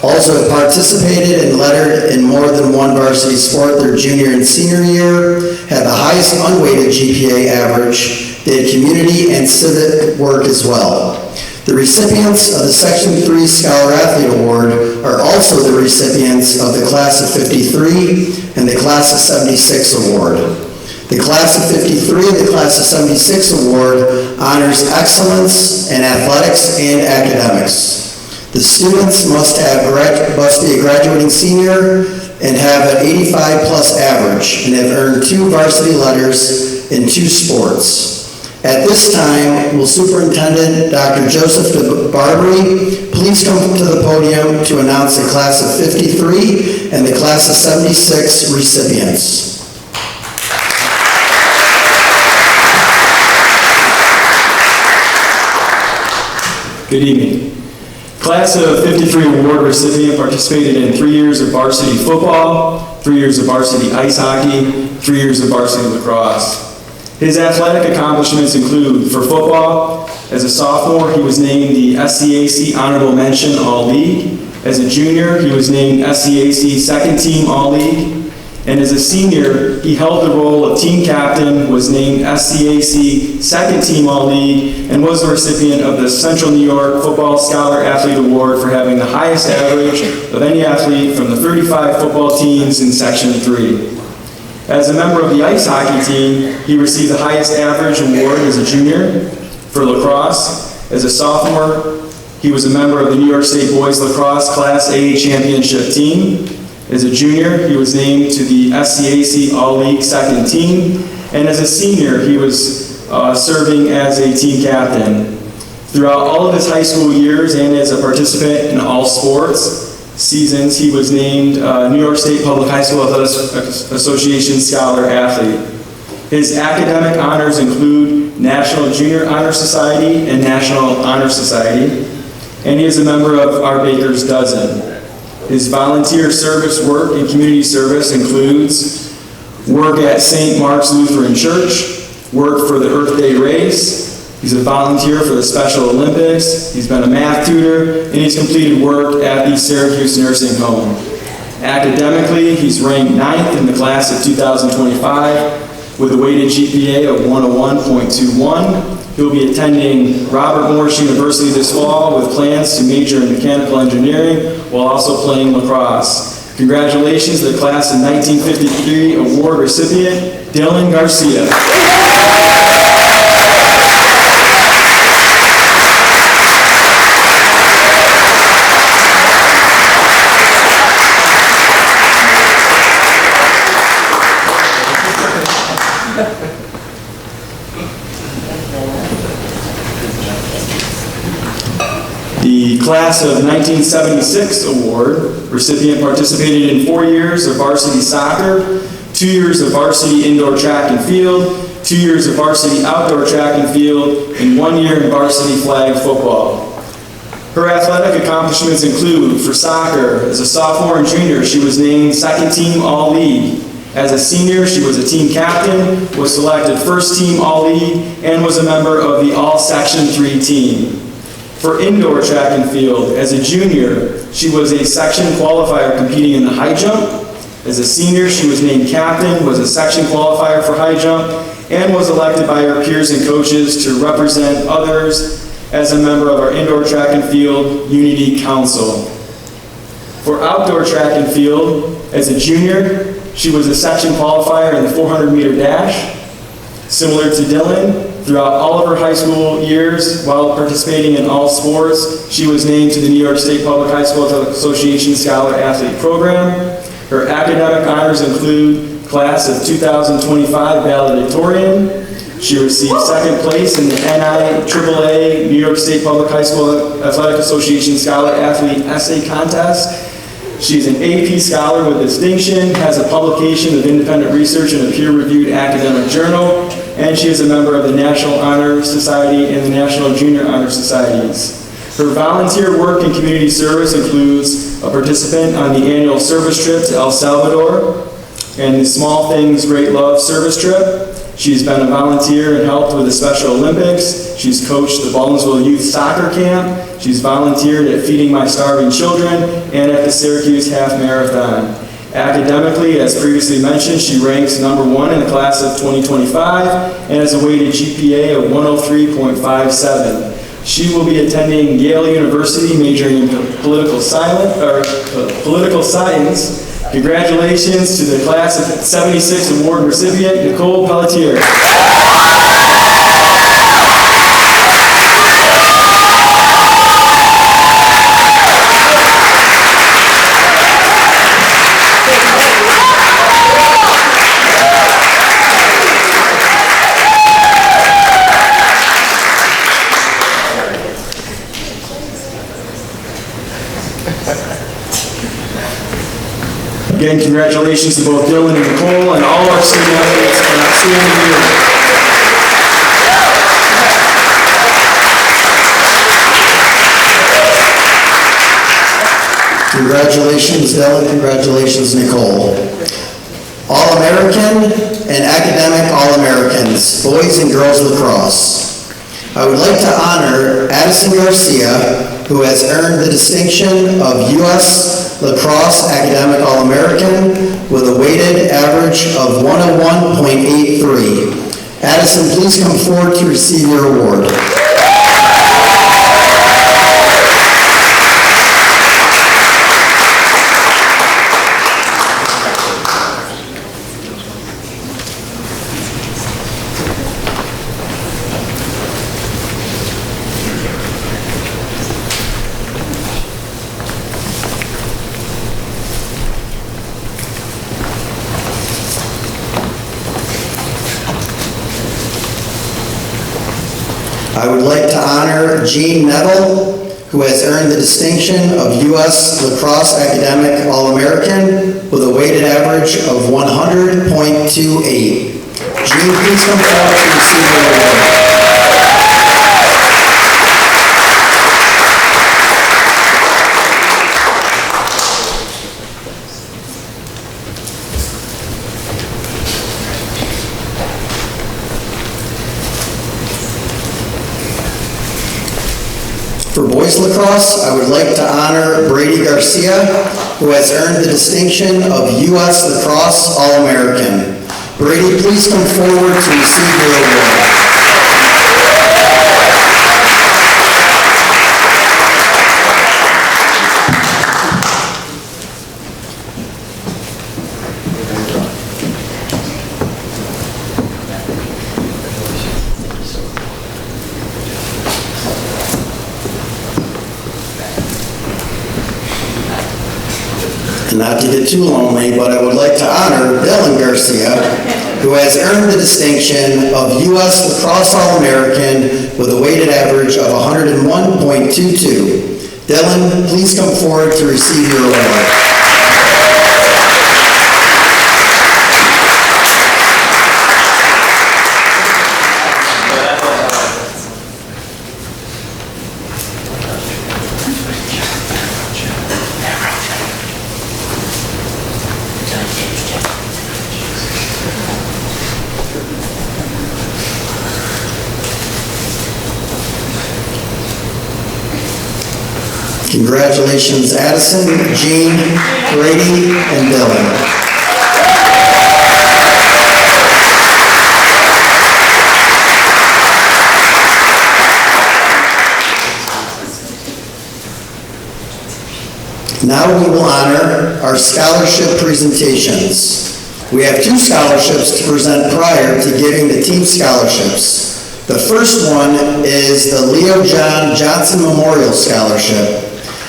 Also have participated and lettered in more than 1 varsity sport their junior and senior year, had the highest unweighted GPA average, did community and civic work as well. The recipients of the Section 3 Scholar Athlete Award are also the recipients of the Class of 53 and the Class of 76 Award. The Class of 53 and the Class of 76 Award honors excellence in athletics and academics. The students must be a graduating senior and have an 85 plus average and have earned 2 varsity letters in 2 sports. At this time, will Superintendent Dr. Joseph Barbary please come to the podium to announce the Class of 53 and the Class of 76 recipients. Good evening. Class of 53 award recipient participated in 3 years of varsity football, 3 years of varsity ice hockey, 3 years of varsity lacrosse. His athletic accomplishments include, for football, as a sophomore, he was named the SCAC Honorable Mention All-League. As a junior, he was named SCAC Second Team All-League. And as a senior, he held the role of team captain, was named SCAC Second Team All-League, and was the recipient of the Central New York Football Scholar Athlete Award for having the highest average of any athlete from the 35 football teams in Section 3. As a member of the ice hockey team, he received the highest average award as a junior. For lacrosse, as a sophomore, he was a member of the New York State Boys Lacrosse Class A Championship team. As a junior, he was named to the SCAC All-League Second Team. And as a senior, he was serving as a team captain. Throughout all of his high school years and as a participant in all sports seasons, he was named New York State Public High School Athletics Association Scholar Athlete. His academic honors include National Junior Honor Society and National Honor Society, and he is a member of our Baker's Dozen. His volunteer service work and community service includes work at St. Mark's Lutheran Church, work for the Earth Day Race. He's a volunteer for the Special Olympics. He's been a math tutor, and he's completed work at the Syracuse Nursing Home. Academically, he's ranked 9th in the class of 2025 with a weighted GPA of 101.21. He'll be attending Robert Morris University this fall with plans to major in mechanical engineering while also playing lacrosse. Congratulations to the class of 1953 award recipient, Dylan Garcia. The class of 1976 award recipient participated in 4 years of varsity soccer, 2 years of varsity indoor track and field, 2 years of varsity outdoor track and field, and 1 year in varsity flag football. Her athletic accomplishments include, for soccer, as a sophomore and junior, she was named second team All-League. As a senior, she was a team captain, was selected first team All-League, and was a member of the All-Section 3 team. For indoor track and field, as a junior, she was a section qualifier competing in the high jump. As a senior, she was named captain, was a section qualifier for high jump, and was elected by her peers and coaches to represent others as a member of our indoor track and field Unity Council. For outdoor track and field, as a junior, she was a section qualifier in the 400-meter dash. Similar to Dylan, throughout all of her high school years, while participating in all sports, she was named to the New York State Public High School Association Scholar Athlete Program. Her academic honors include class of 2025 valedictorian. She received second place in the NIAAA New York State Public High School Athletic Association Scholar Athlete Essay Contest. She's an AP Scholar with distinction, has a publication of independent research in a peer-reviewed academic journal, and she is a member of the National Honor Society and the National Junior Honor Societies. Her volunteer work and community service includes a participant on the annual service trip to El Salvador and the Small Things Great Love service trip. She's been a volunteer and helped with the Special Olympics. She's coached the Baldwinsville Youth Soccer Camp. She's volunteered at Feeding My Starving Children and at the Syracuse Half Marathon. Academically, as previously mentioned, she ranks number 1 in the class of 2025 and has a weighted GPA of 103.57. She will be attending Yale University, majoring in political science. Congratulations to the class of 76 award recipient, Nicole Pelletier. Again, congratulations to both Dylan and Nicole and all our student athletes for an outstanding year. Congratulations, Dylan. Congratulations, Nicole. All-American and Academic All-Americans, boys and girls lacrosse. I would like to honor Addison Garcia, who has earned the distinction of U.S. Lacrosse Academic All-American with a weighted average of 101.83. Addison, please come forward to receive your award. I would like to honor Gene Neville, who has earned the distinction of U.S. Lacrosse Academic All-American with a weighted average of 100.28. Gene, please come forward to receive your award. For boys lacrosse, I would like to honor Brady Garcia, who has earned the distinction of U.S. Lacrosse All-American. Brady, please come forward to receive your award. Not to get too lonely, but I would like to honor Dylan Garcia, who has earned the distinction of U.S. Lacrosse All-American with a weighted average of 101.22. Dylan, please come forward to receive your award. Congratulations, Addison, Jean, Brady, and Dylan. Now we will honor our scholarship presentations. We have 2 scholarships to present prior to giving the team scholarships. The first one is the Leo John Johnson Memorial Scholarship.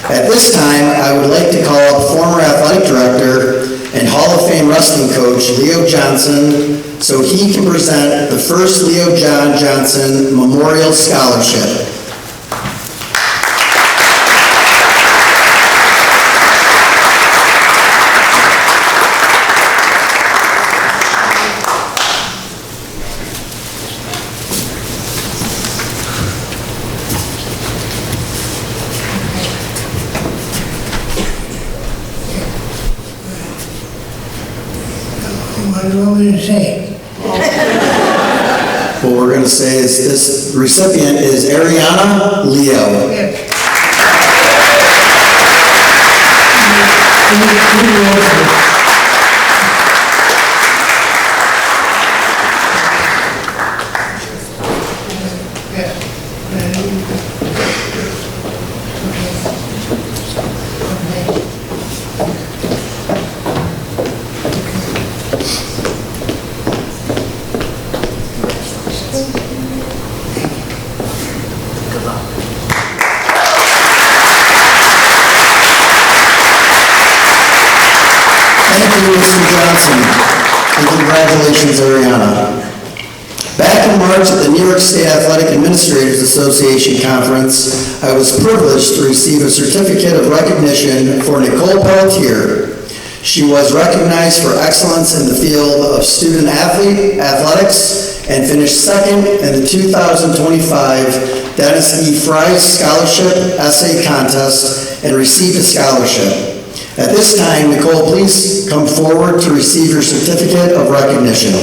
At this time, I would like to call up former athletic director and Hall of Fame wrestling coach Leo Johnson so he can present the first Leo John Johnson Memorial Scholarship. What do you want me to say? What we're going to say is this recipient is Ariana Leo. Mr. Johnson, and congratulations, Ariana. Back in March at the New York State Athletic Administrators Association Conference, I was privileged to receive a certificate of recognition for Nicole Pelletier. She was recognized for excellence in the field of student athletics and finished second in the 2025 Dennis E. Fry Scholarship Essay Contest and received a scholarship. At this time, Nicole, please come forward to receive your certificate of recognition.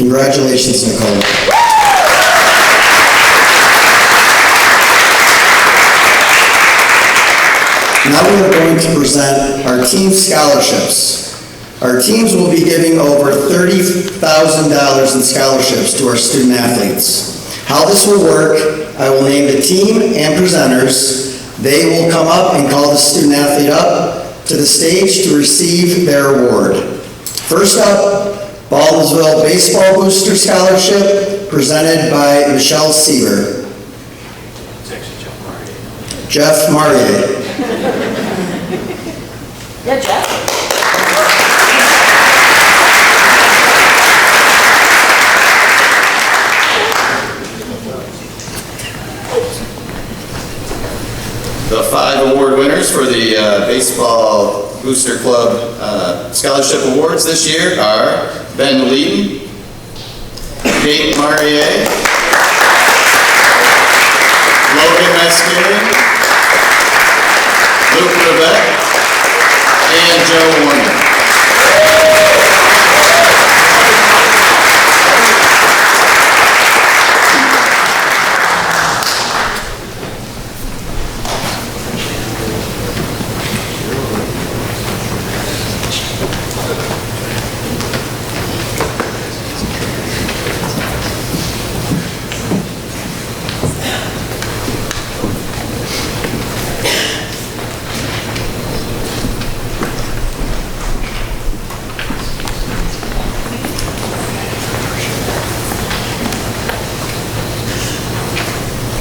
Congratulations, Nicole. Now we are going to present our team scholarships. Our teams will be giving over $30,000 in scholarships to our student athletes. How this will work, I will name the team and presenters. They will come up and call the student athlete up to the stage to receive their award. First up, Baldwinsville Baseball Booster Scholarship, presented by Michelle Seaver. Jeff Marier. Yeah, Jeff. The 5 award winners for the Baseball Booster Club Scholarship Awards this year are Ben Leaton, Kate Marier, Logan Mascari, Luke Levesque, and Joe Warner.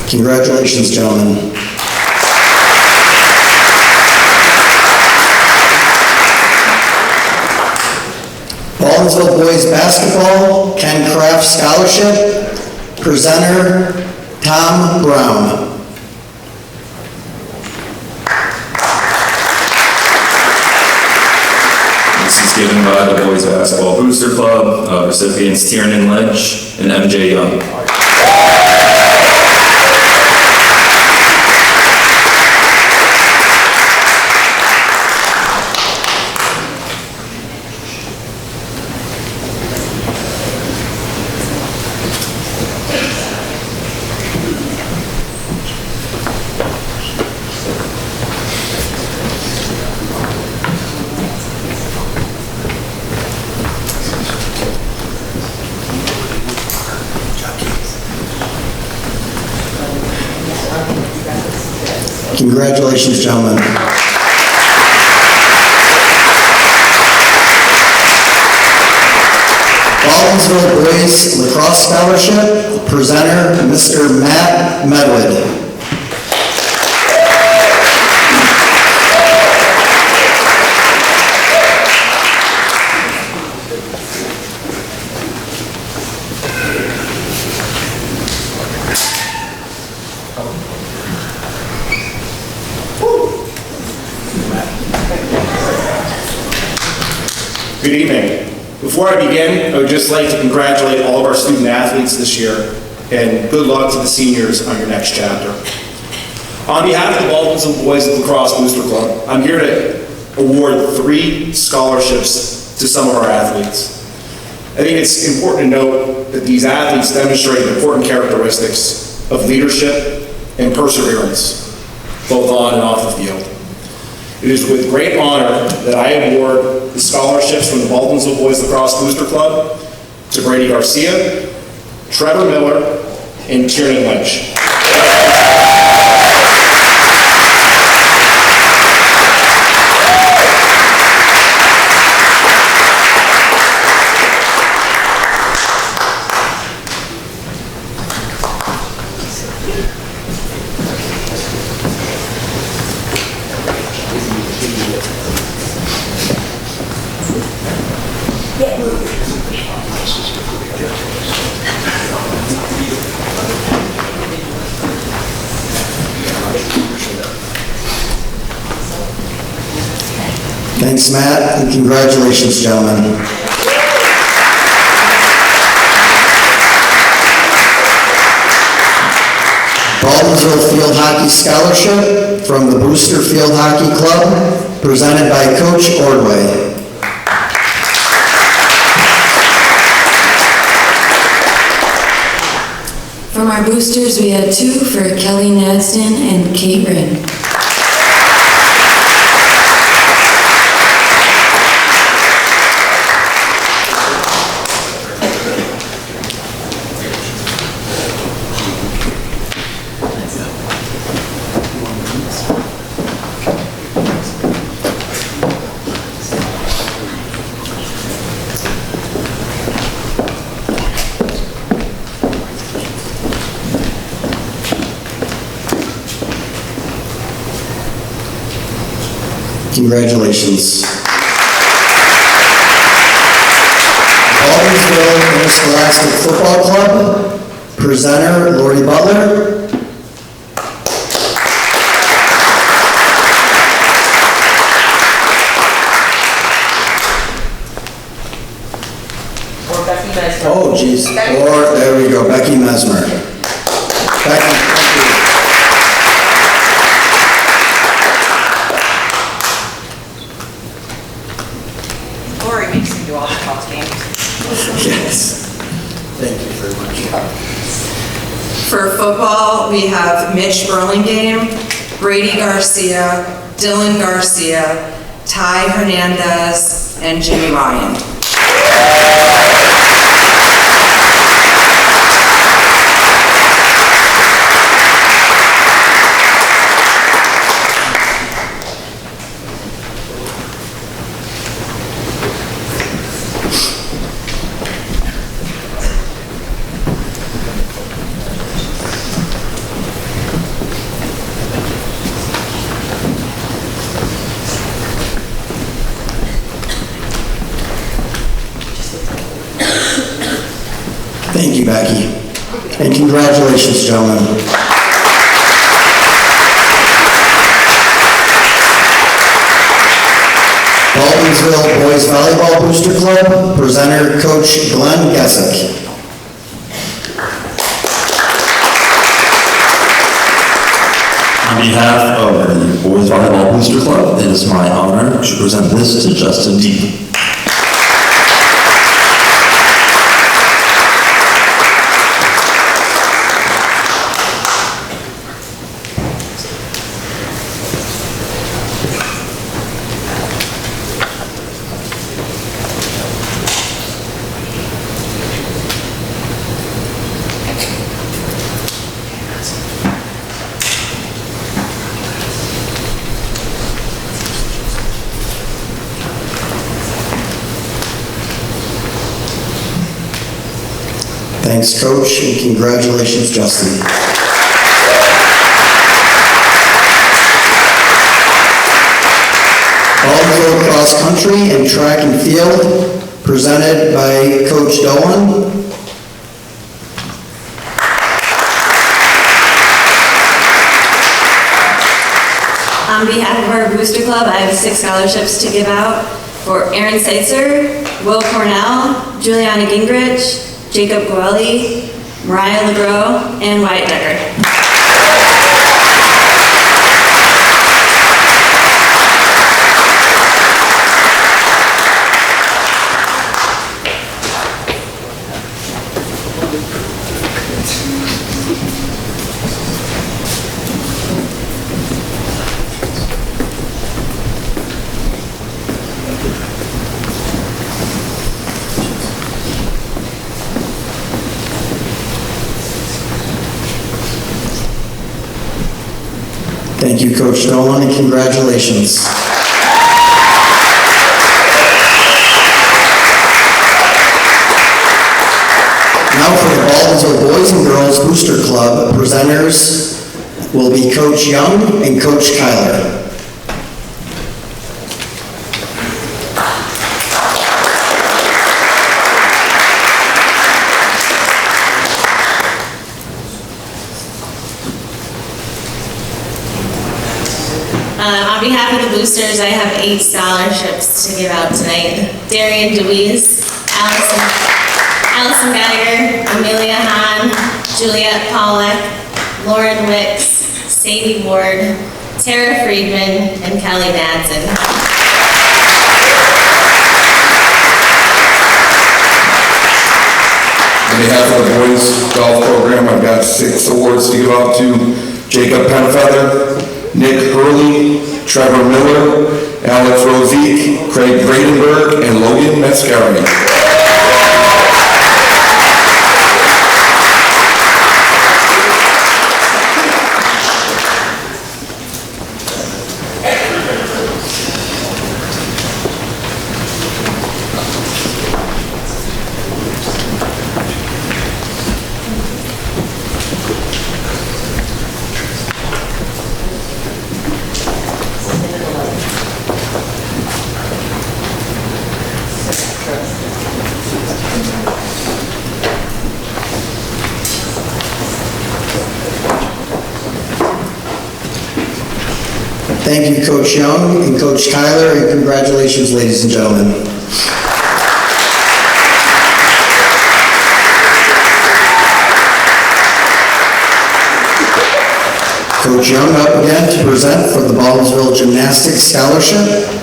Congratulations, gentlemen. Baldwinsville Boys Basketball Ken Kraft Scholarship, presenter Tom Brown. This is given by the Boys Basketball Booster Club, recipients Tiernan Lynch and MJ Young. Congratulations, gentlemen. Baldwinsville Boys Lacrosse Scholarship, presenter Mr. Matt Medwood. Good evening. Before I begin, I would just like to congratulate all of our student athletes this year and good luck to the seniors on your next chapter. On behalf of the Baldwinsville Boys Lacrosse Booster Club, I'm here to award 3 scholarships to some of our athletes. I think it's important to note that these athletes demonstrate important characteristics of leadership and perseverance, both on and off the field. It is with great honor that I award the scholarships from the Baldwinsville Boys Lacrosse Booster Club to Brady Garcia, Trevor Miller, and Tiernan Lynch. Thanks, Matt, and congratulations, gentlemen. Baldwinsville Field Hockey Scholarship from the Booster Field Hockey Club, presented by Coach Ordway. From our boosters, we had 2 for Kelly Nadston and Kate Wren. Congratulations. Baldwinsville Interscholastic Football Club, presenter Lori Butler. Oh, geez. Or, there we go, Becky Mesmer. Becky, thank you. Lori makes me do all the tough games. Yes. Thank you very much. For football, we have Mitch Burlingame, Brady Garcia, Dylan Garcia, Ty Hernandez, and Jimmy Ryan. Thank you, Becky. And congratulations, gentlemen. Baldwinsville Boys Volleyball Booster Club, presenter Coach Glenn Gessick. On behalf of the Boys Volleyball Booster Club, it is my honor to present this to Justin Deep. Thanks, Coach, and congratulations, Justin. Baldwinsville Cross Country and Track and Field, presented by Coach Dolan. On behalf of our booster club, I have 6 scholarships to give out for Aaron Seitzer, Will Cornell, Juliana Gingrich, Jacob Goelli, Mariah LeGros, and Wyatt Decker. Thank you, Coach Dolan, and congratulations. Now for the Baldwinsville Boys and Girls Booster Club, presenters will be Coach Young and Coach Kyler. On behalf of the boosters, I have 8 scholarships to give out tonight. Darian DeWeese, Allison Geiger, Amelia Hahn, Juliette Pollack, Lauren Wicks, Sadie Ward, Tara Friedman, and Kelly Madsen. On behalf of the boys golf program, I've got 6 awards to give out to Jacob Penfeather, Nick Hurley, Trevor Miller, Alex Rosique, Craig Bradenberg, and Logan Mascari. Thank you, Coach Young and Coach Kyler, and congratulations, ladies and gentlemen. Coach Young up again to present for the Baldwinsville Gymnastics Scholarship.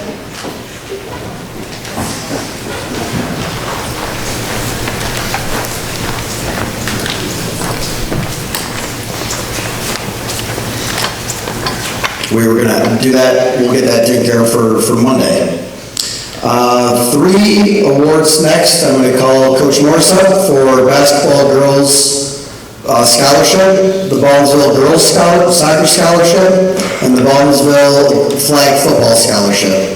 We were gonna do that, we'll get that taken care of for Monday. 3 awards next. I'm gonna call Coach Morris up for basketball girls scholarship, the Baldwinsville Girls Soccer Scholarship, and the Baldwinsville Flag Football Scholarship.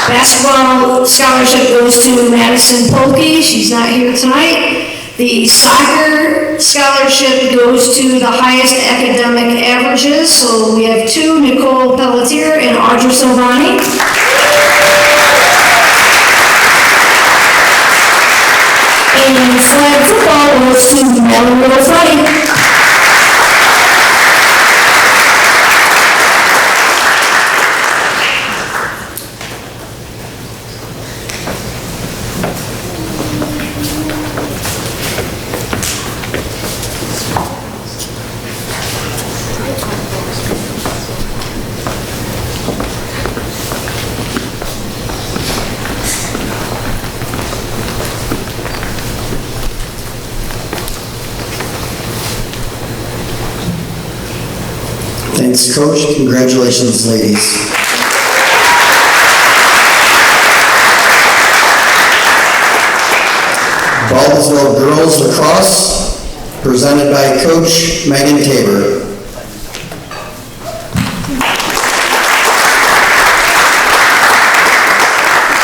Basketball scholarship goes to Madison Polke, she's not here tonight. The soccer scholarship goes to the highest academic averages, so we have 2, Nicole Pelletier and Audra Silvani. And flag football goes to Mallory O'Friday. Thanks, Coach. Congratulations, ladies. Baldwinsville Girls Lacrosse, presented by Coach Megan Tabor.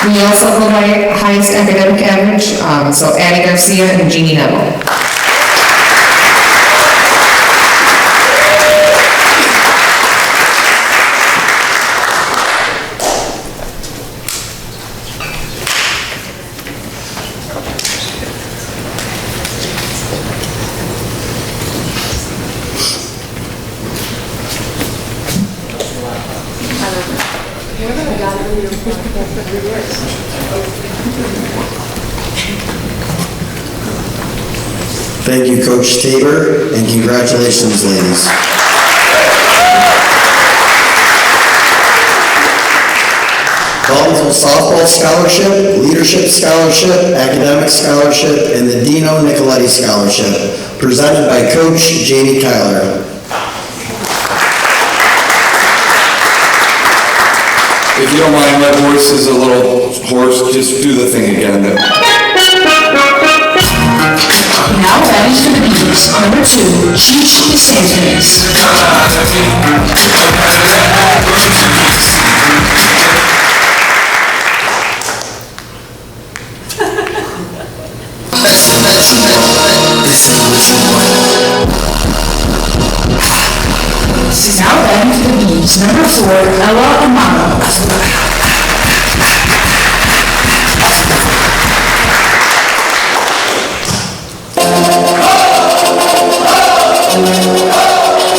We also go by highest academic average, so Addie Garcia and Jeannie Neville. Thank you, Coach Tabor, and congratulations, ladies. Baldwinsville Softball Scholarship, Leadership Scholarship, Academic Scholarship, and the Dino Nicoletti Scholarship, presented by Coach Jamie Kyler. If you don't mind, my voice is a little hoarse, just do the thing again. Now ready for the beats. Number 2, Chi-Chi Sanders. Now ready for the beats. Number 4, Ella Amano.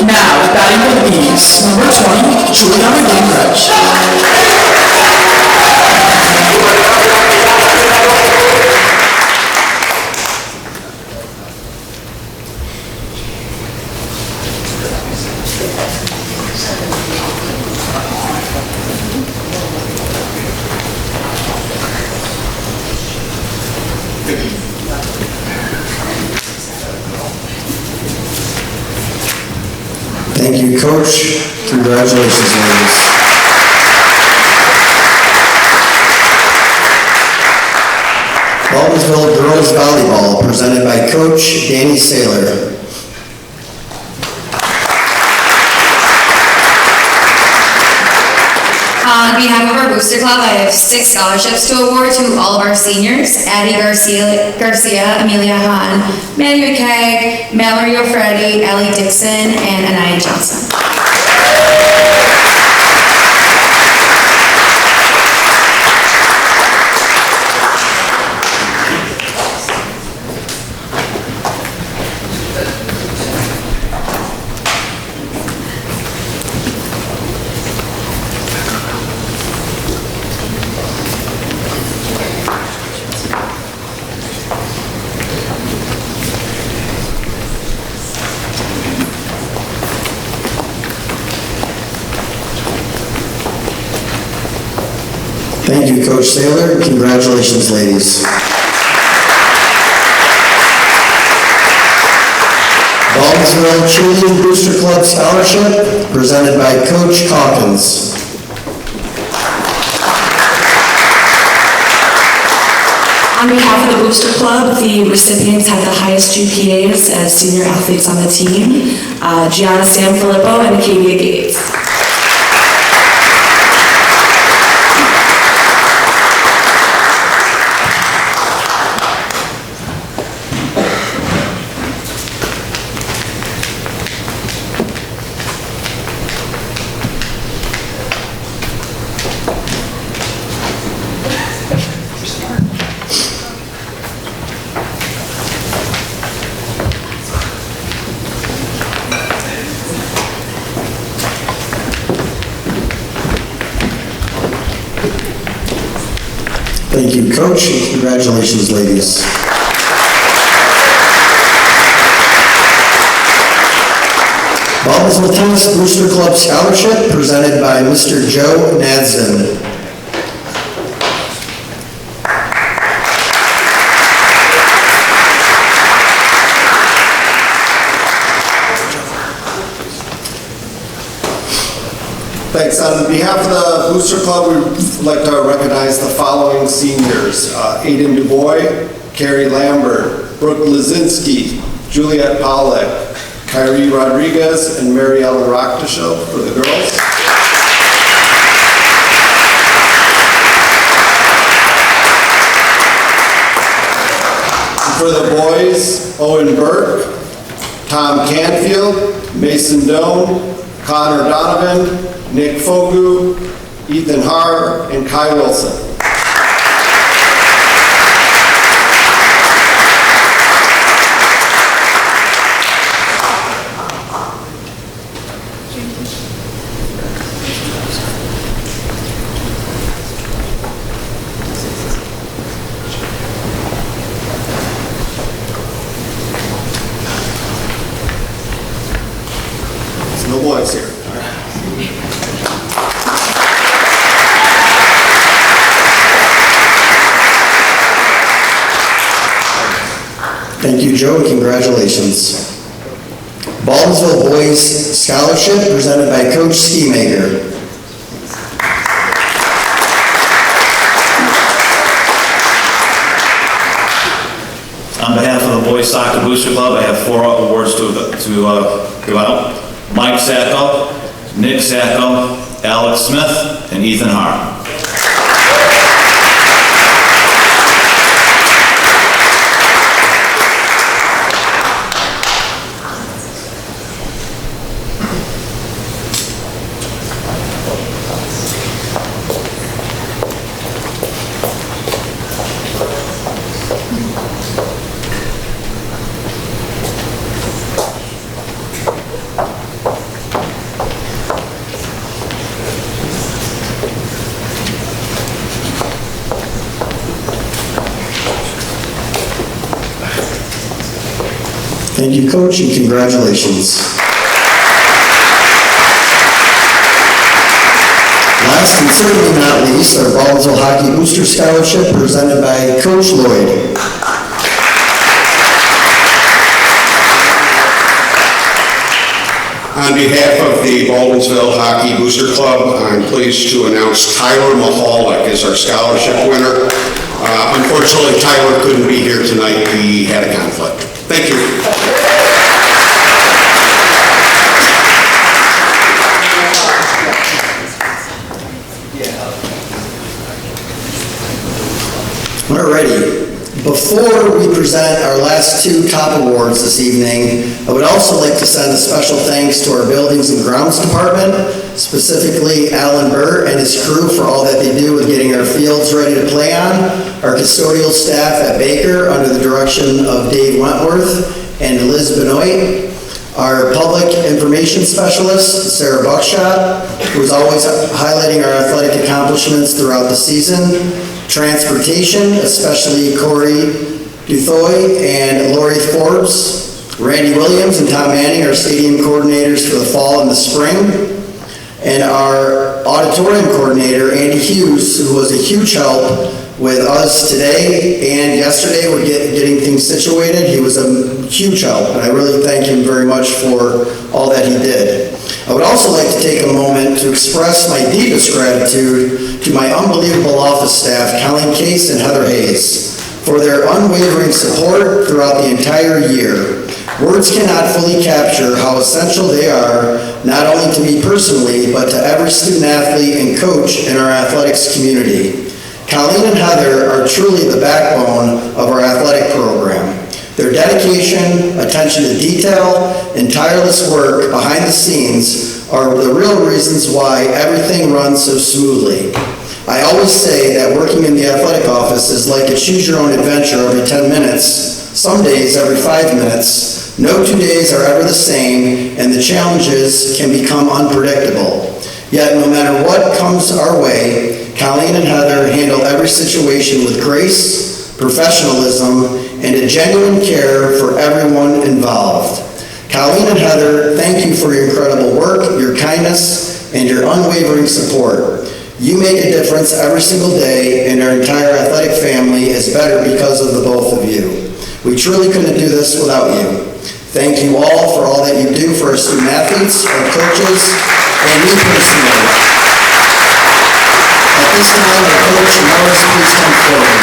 Now, batting for the Bees, number 20, Juliana Gingrich. Thank you, Coach. Congratulations, ladies. Baldwinsville Girls Volleyball, presented by Coach Danny Saylor. On behalf of our Booster Club, I have 6 scholarships to award to all of our seniors: Addie Garcia, Amelia Hahn, Maddie McKay, Mallory O'Friday, Ellie Dixon, and Anaya Johnson. Thank you, Coach Saylor. Congratulations, ladies. Baldwinsville Cheerleading Booster Club Scholarship, presented by Coach Calkins. On behalf of the Booster Club, the recipients had the highest GPAs as senior athletes on the team, Gianna Sanfilippo and Acadia Gates. Thank you, Coach, and congratulations, ladies. Baldwinsville Tennis Booster Club Scholarship, presented by Mr. Joe Nadsden. Thanks. On behalf of the Booster Club, we would like to recognize the following seniors. Aiden DuBois, Carrie Lambert, Brooke Lazinski, Juliette Pollack, Kyrie Rodriguez, and Mary Ellen Rockdishel for the girls. For the boys, Owen Burke, Tom Canfield, Mason Doan, Connor Donovan, Nick Fogu, Ethan Haar, and Kai Wilson. There's no boys here. Thank you, Joe, and congratulations. Baldwinsville Boys Scholarship, presented by Coach Skimaker. On behalf of the Boys Soccer Booster Club, I have 4 awards to give out. Mike Sacco, Nick Sacco, Alex Smith, and Ethan Haar. Thank you, Coach, and congratulations. Last and certainly not least, our Baldwinsville Hockey Booster Scholarship, presented by Coach Lloyd. On behalf of the Baldwinsville Hockey Booster Club, I'm pleased to announce Tyler Mahalik as our scholarship winner. Unfortunately, Tyler couldn't be here tonight. He had a conflict. Thank you. Alrighty. Before we present our last 2 top awards this evening, I would also like to send a special thanks to our Buildings and Grounds Department, specifically Alan Burr and his crew for all that they do with getting our fields ready to play on, our custodial staff at Baker under the direction of Dave Wentworth and Liz Benoit, our public information specialist, Sarah Buckshot, who is always highlighting our athletic accomplishments throughout the season, transportation, especially Corey Duthoy and Lori Forbes, Randy Williams and Tom Manning, our stadium coordinators for the fall and the spring, and our auditorium coordinator, Andy Hughes, who was a huge help with us today and yesterday. We're getting things situated. He was a huge help, and I really thank him very much for all that he did. I would also like to take a moment to express my deepest gratitude to my unbelievable office staff, Colleen Case and Heather Hayes, for their unwavering support throughout the entire year. Words cannot fully capture how essential they are, not only to me personally, but to every student athlete and coach in our athletics community. Colleen and Heather are truly the backbone of our athletic program. Their dedication, attention to detail, and tireless work behind the scenes are the real reasons why everything runs so smoothly. I always say that working in the athletic office is like a choose-your-own-adventure every 10 minutes, some days every 5 minutes. No 2 days are ever the same, and the challenges can become unpredictable. Yet, no matter what comes our way, Colleen and Heather handle every situation with grace, professionalism, and a genuine care for everyone involved. Colleen and Heather, thank you for your incredible work, your kindness, and your unwavering support. You make a difference every single day, and our entire athletic family is better because of the both of you. We truly couldn't do this without you. Thank you all for all that you do for our student athletes, our coaches, and me personally. At this time, our coach, Morris, please come forward.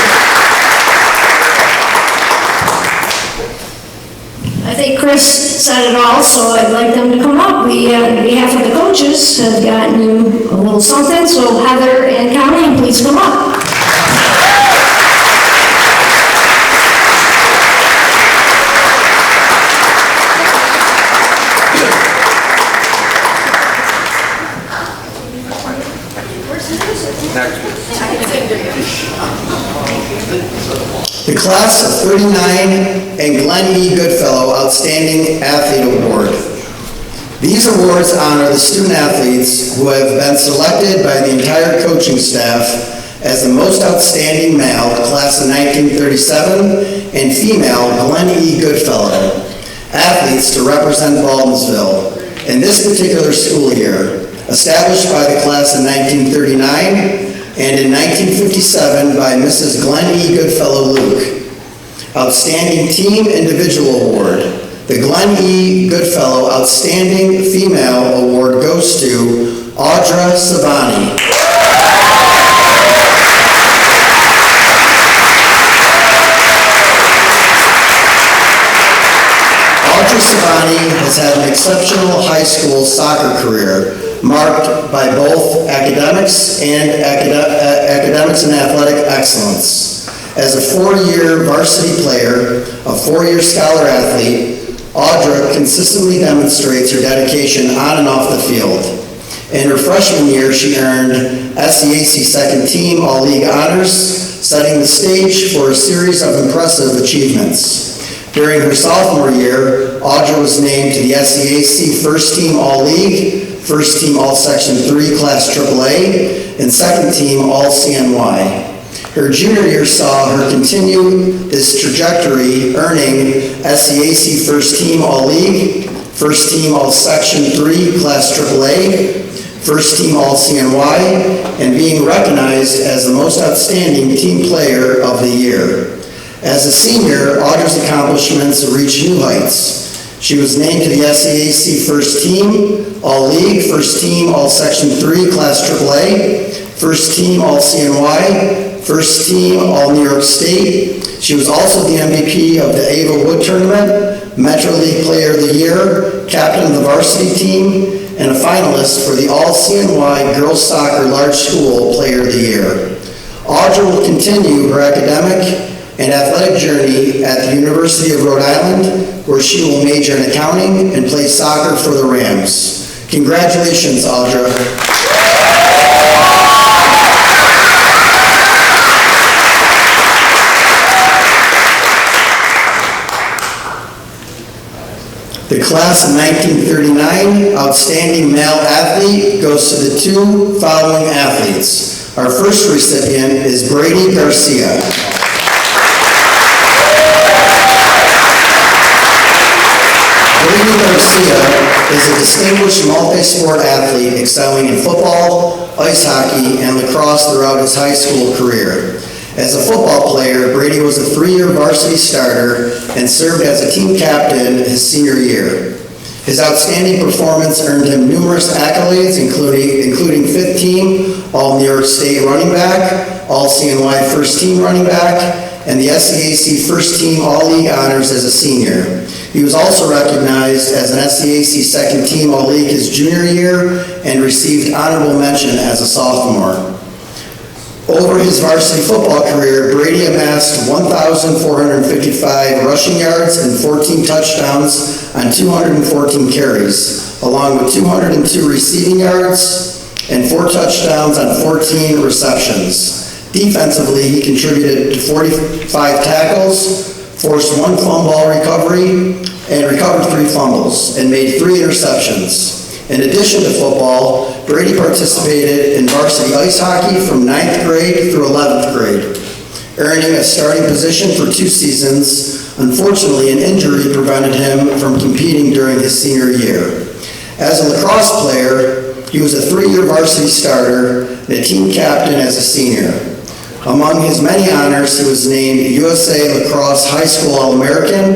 I think Chris said it all, so I'd like them to come up. We, on behalf of the coaches, have gotten you a little something, so Heather and Colleen, please come up. The Class of '39 and Glenn E. Goodfellow Outstanding Athlete Award. These awards honor the student athletes who have been selected by the entire coaching staff as the most outstanding male, Class of 1937, and female, Glenn E. Goodfellow, athletes to represent Baldwinsville in this particular school year, established by the Class of 1939 and in 1957 by Mrs. Glenn E. Goodfellow Luke. Outstanding Team Individual Award. The Glenn E. Goodfellow Outstanding Female Award goes to Audra Savani. Audra Savani has had an exceptional high school soccer career marked by both academics and athletic excellence. As a 4-year varsity player, a 4-year scholar athlete, Audra consistently demonstrates her dedication on and off the field. In her freshman year, she earned SCAC second team All-League honors, setting the stage for a series of impressive achievements. During her sophomore year, Audra was named to the SCAC first team All-League, first team All-Section 3 Class AAA, and second team All-CNY. Her junior year saw her continue this trajectory, earning SCAC first team All-League, first team All-Section 3 Class AAA, first team All-CNY, and being recognized as the most outstanding team player of the year. As a senior, Audra's accomplishments reached new heights. She was named to the SCAC First Team, All-League, First Team, All-Section 3, Class AAA, First Team, All-CNY, First Team, All-New York State. She was also the MVP of the Ava Wood Tournament, Metro League Player of the Year, Captain of the Varsity Team, and a finalist for the All-CNY Girls Soccer Large School Player of the Year. Audra will continue her academic and athletic journey at the University of Rhode Island, where she will major in accounting and play soccer for the Rams. Congratulations, Audra. The Class of 1939 Outstanding Male Athlete goes to the two following athletes. Our first recipient is Brady Garcia. Brady Garcia is a distinguished multi-sport athlete excelling in football, ice hockey, and lacrosse throughout his high school career. As a football player, Brady was a 3-year varsity starter and served as a team captain his senior year. His outstanding performance earned him numerous accolades, including 5th team All-New York State running back, All-CNY first team running back, and the SCAC first team All-League honors as a senior. He was also recognized as an SCAC second team All-League his junior year and received honorable mention as a sophomore. Over his varsity football career, Brady amassed 1,455 rushing yards and 14 touchdowns on 214 carries, along with 202 receiving yards and 4 touchdowns on 14 receptions. Defensively, he contributed to 45 tackles, forced 1 fumble recovery, and recovered 3 fumbles, and made 3 interceptions. In addition to football, Brady participated in varsity ice hockey from 9th grade through 11th grade, earning a starting position for 2 seasons. Unfortunately, an injury prevented him from competing during his senior year. As a lacrosse player, he was a 3-year varsity starter and a team captain as a senior. Among his many honors, he was named USA Lacrosse High School All-American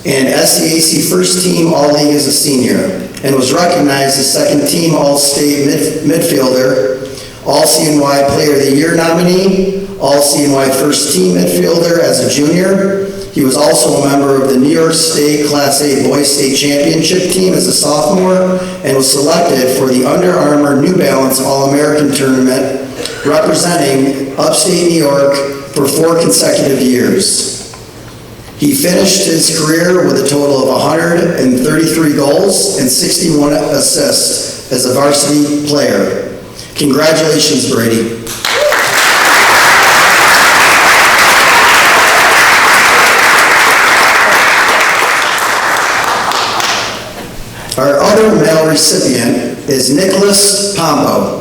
and SCAC First Team All-League as a senior, and was recognized as Second Team All-State Midfielder, All-CNY Player of the Year nominee, All-CNY First Team Midfielder as a junior. He was also a member of the New York State Class A Boys State Championship team as a sophomore, and was selected for the Under Armour New Balance All-American Tournament, representing upstate New York for 4 consecutive years. He finished his career with a total of 133 goals and 61 assists as a varsity player. Congratulations, Brady. Our other male recipient is Nicholas Pombo.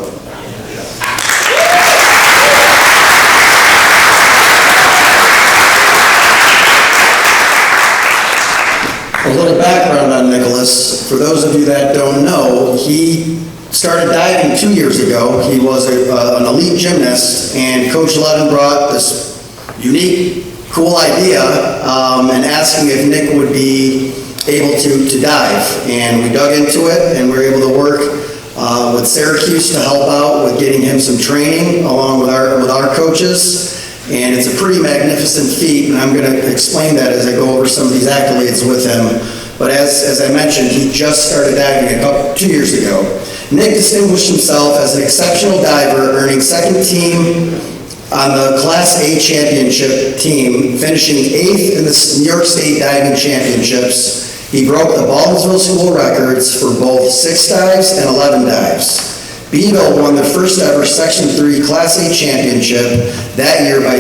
A little background on Nicholas. For those of you that don't know, he started diving 2 years ago. He was an elite gymnast, and Coach Levin brought this unique, cool idea and asking if Nick would be able to dive. And we dug into it, and we were able to work with Syracuse to help out with getting him some training along with our coaches. And it's a pretty magnificent feat, and I'm going to explain that as I go over some of these accolades with him. But as I mentioned, he just started diving 2 years ago. Nick distinguished himself as an exceptional diver, earning second team on the Class A championship team, finishing 8th in the New York State Diving Championships. He broke the Baldwinsville school records for both 6 dives and 11 dives. Beeville won the first ever Section 3 Class A championship that year by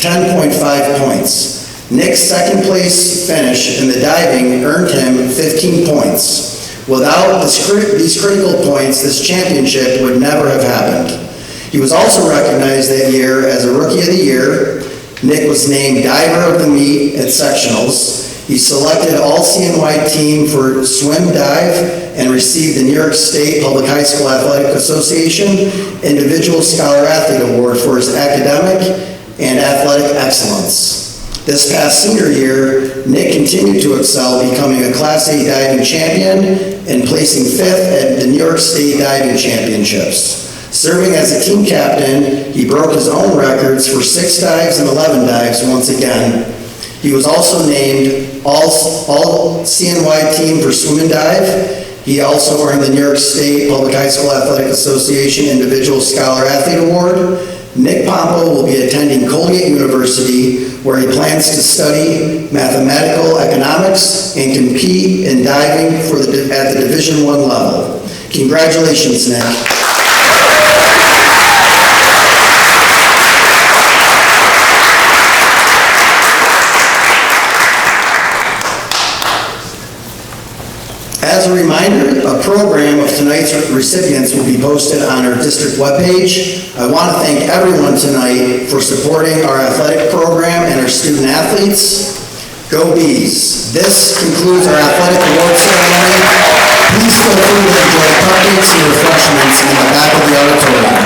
10.5 points. Nick's second place finish in the diving earned him 15 points. Without these critical points, this championship would never have happened. He was also recognized that year as a Rookie of the Year. Nick was named Diver of the Meet at sectionals. He selected All-CNY team for swim dive and received the New York State Public High School Athletic Association Individual Scholar Athlete Award for his academic and athletic excellence. This past senior year, Nick continued to excel, becoming a Class A diving champion and placing 5th at the New York State Diving Championships. Serving as a team captain, he broke his own records for 6 dives and 11 dives once again. He was also named All-CNY team for swim and dive. He also earned the New York State Public High School Athletic Association Individual Scholar Athlete Award. Nick Pompo will be attending Colgate University, where he plans to study mathematical economics and compete in diving at the Division I level. Congratulations, Nick. As a reminder, a program of tonight's recipients will be posted on our district webpage. I want to thank everyone tonight for supporting our athletic program and our student athletes. Go Bees. This concludes our athletic awards ceremony. Please feel free to enjoy cupcakes and refreshments in the back of the auditorium.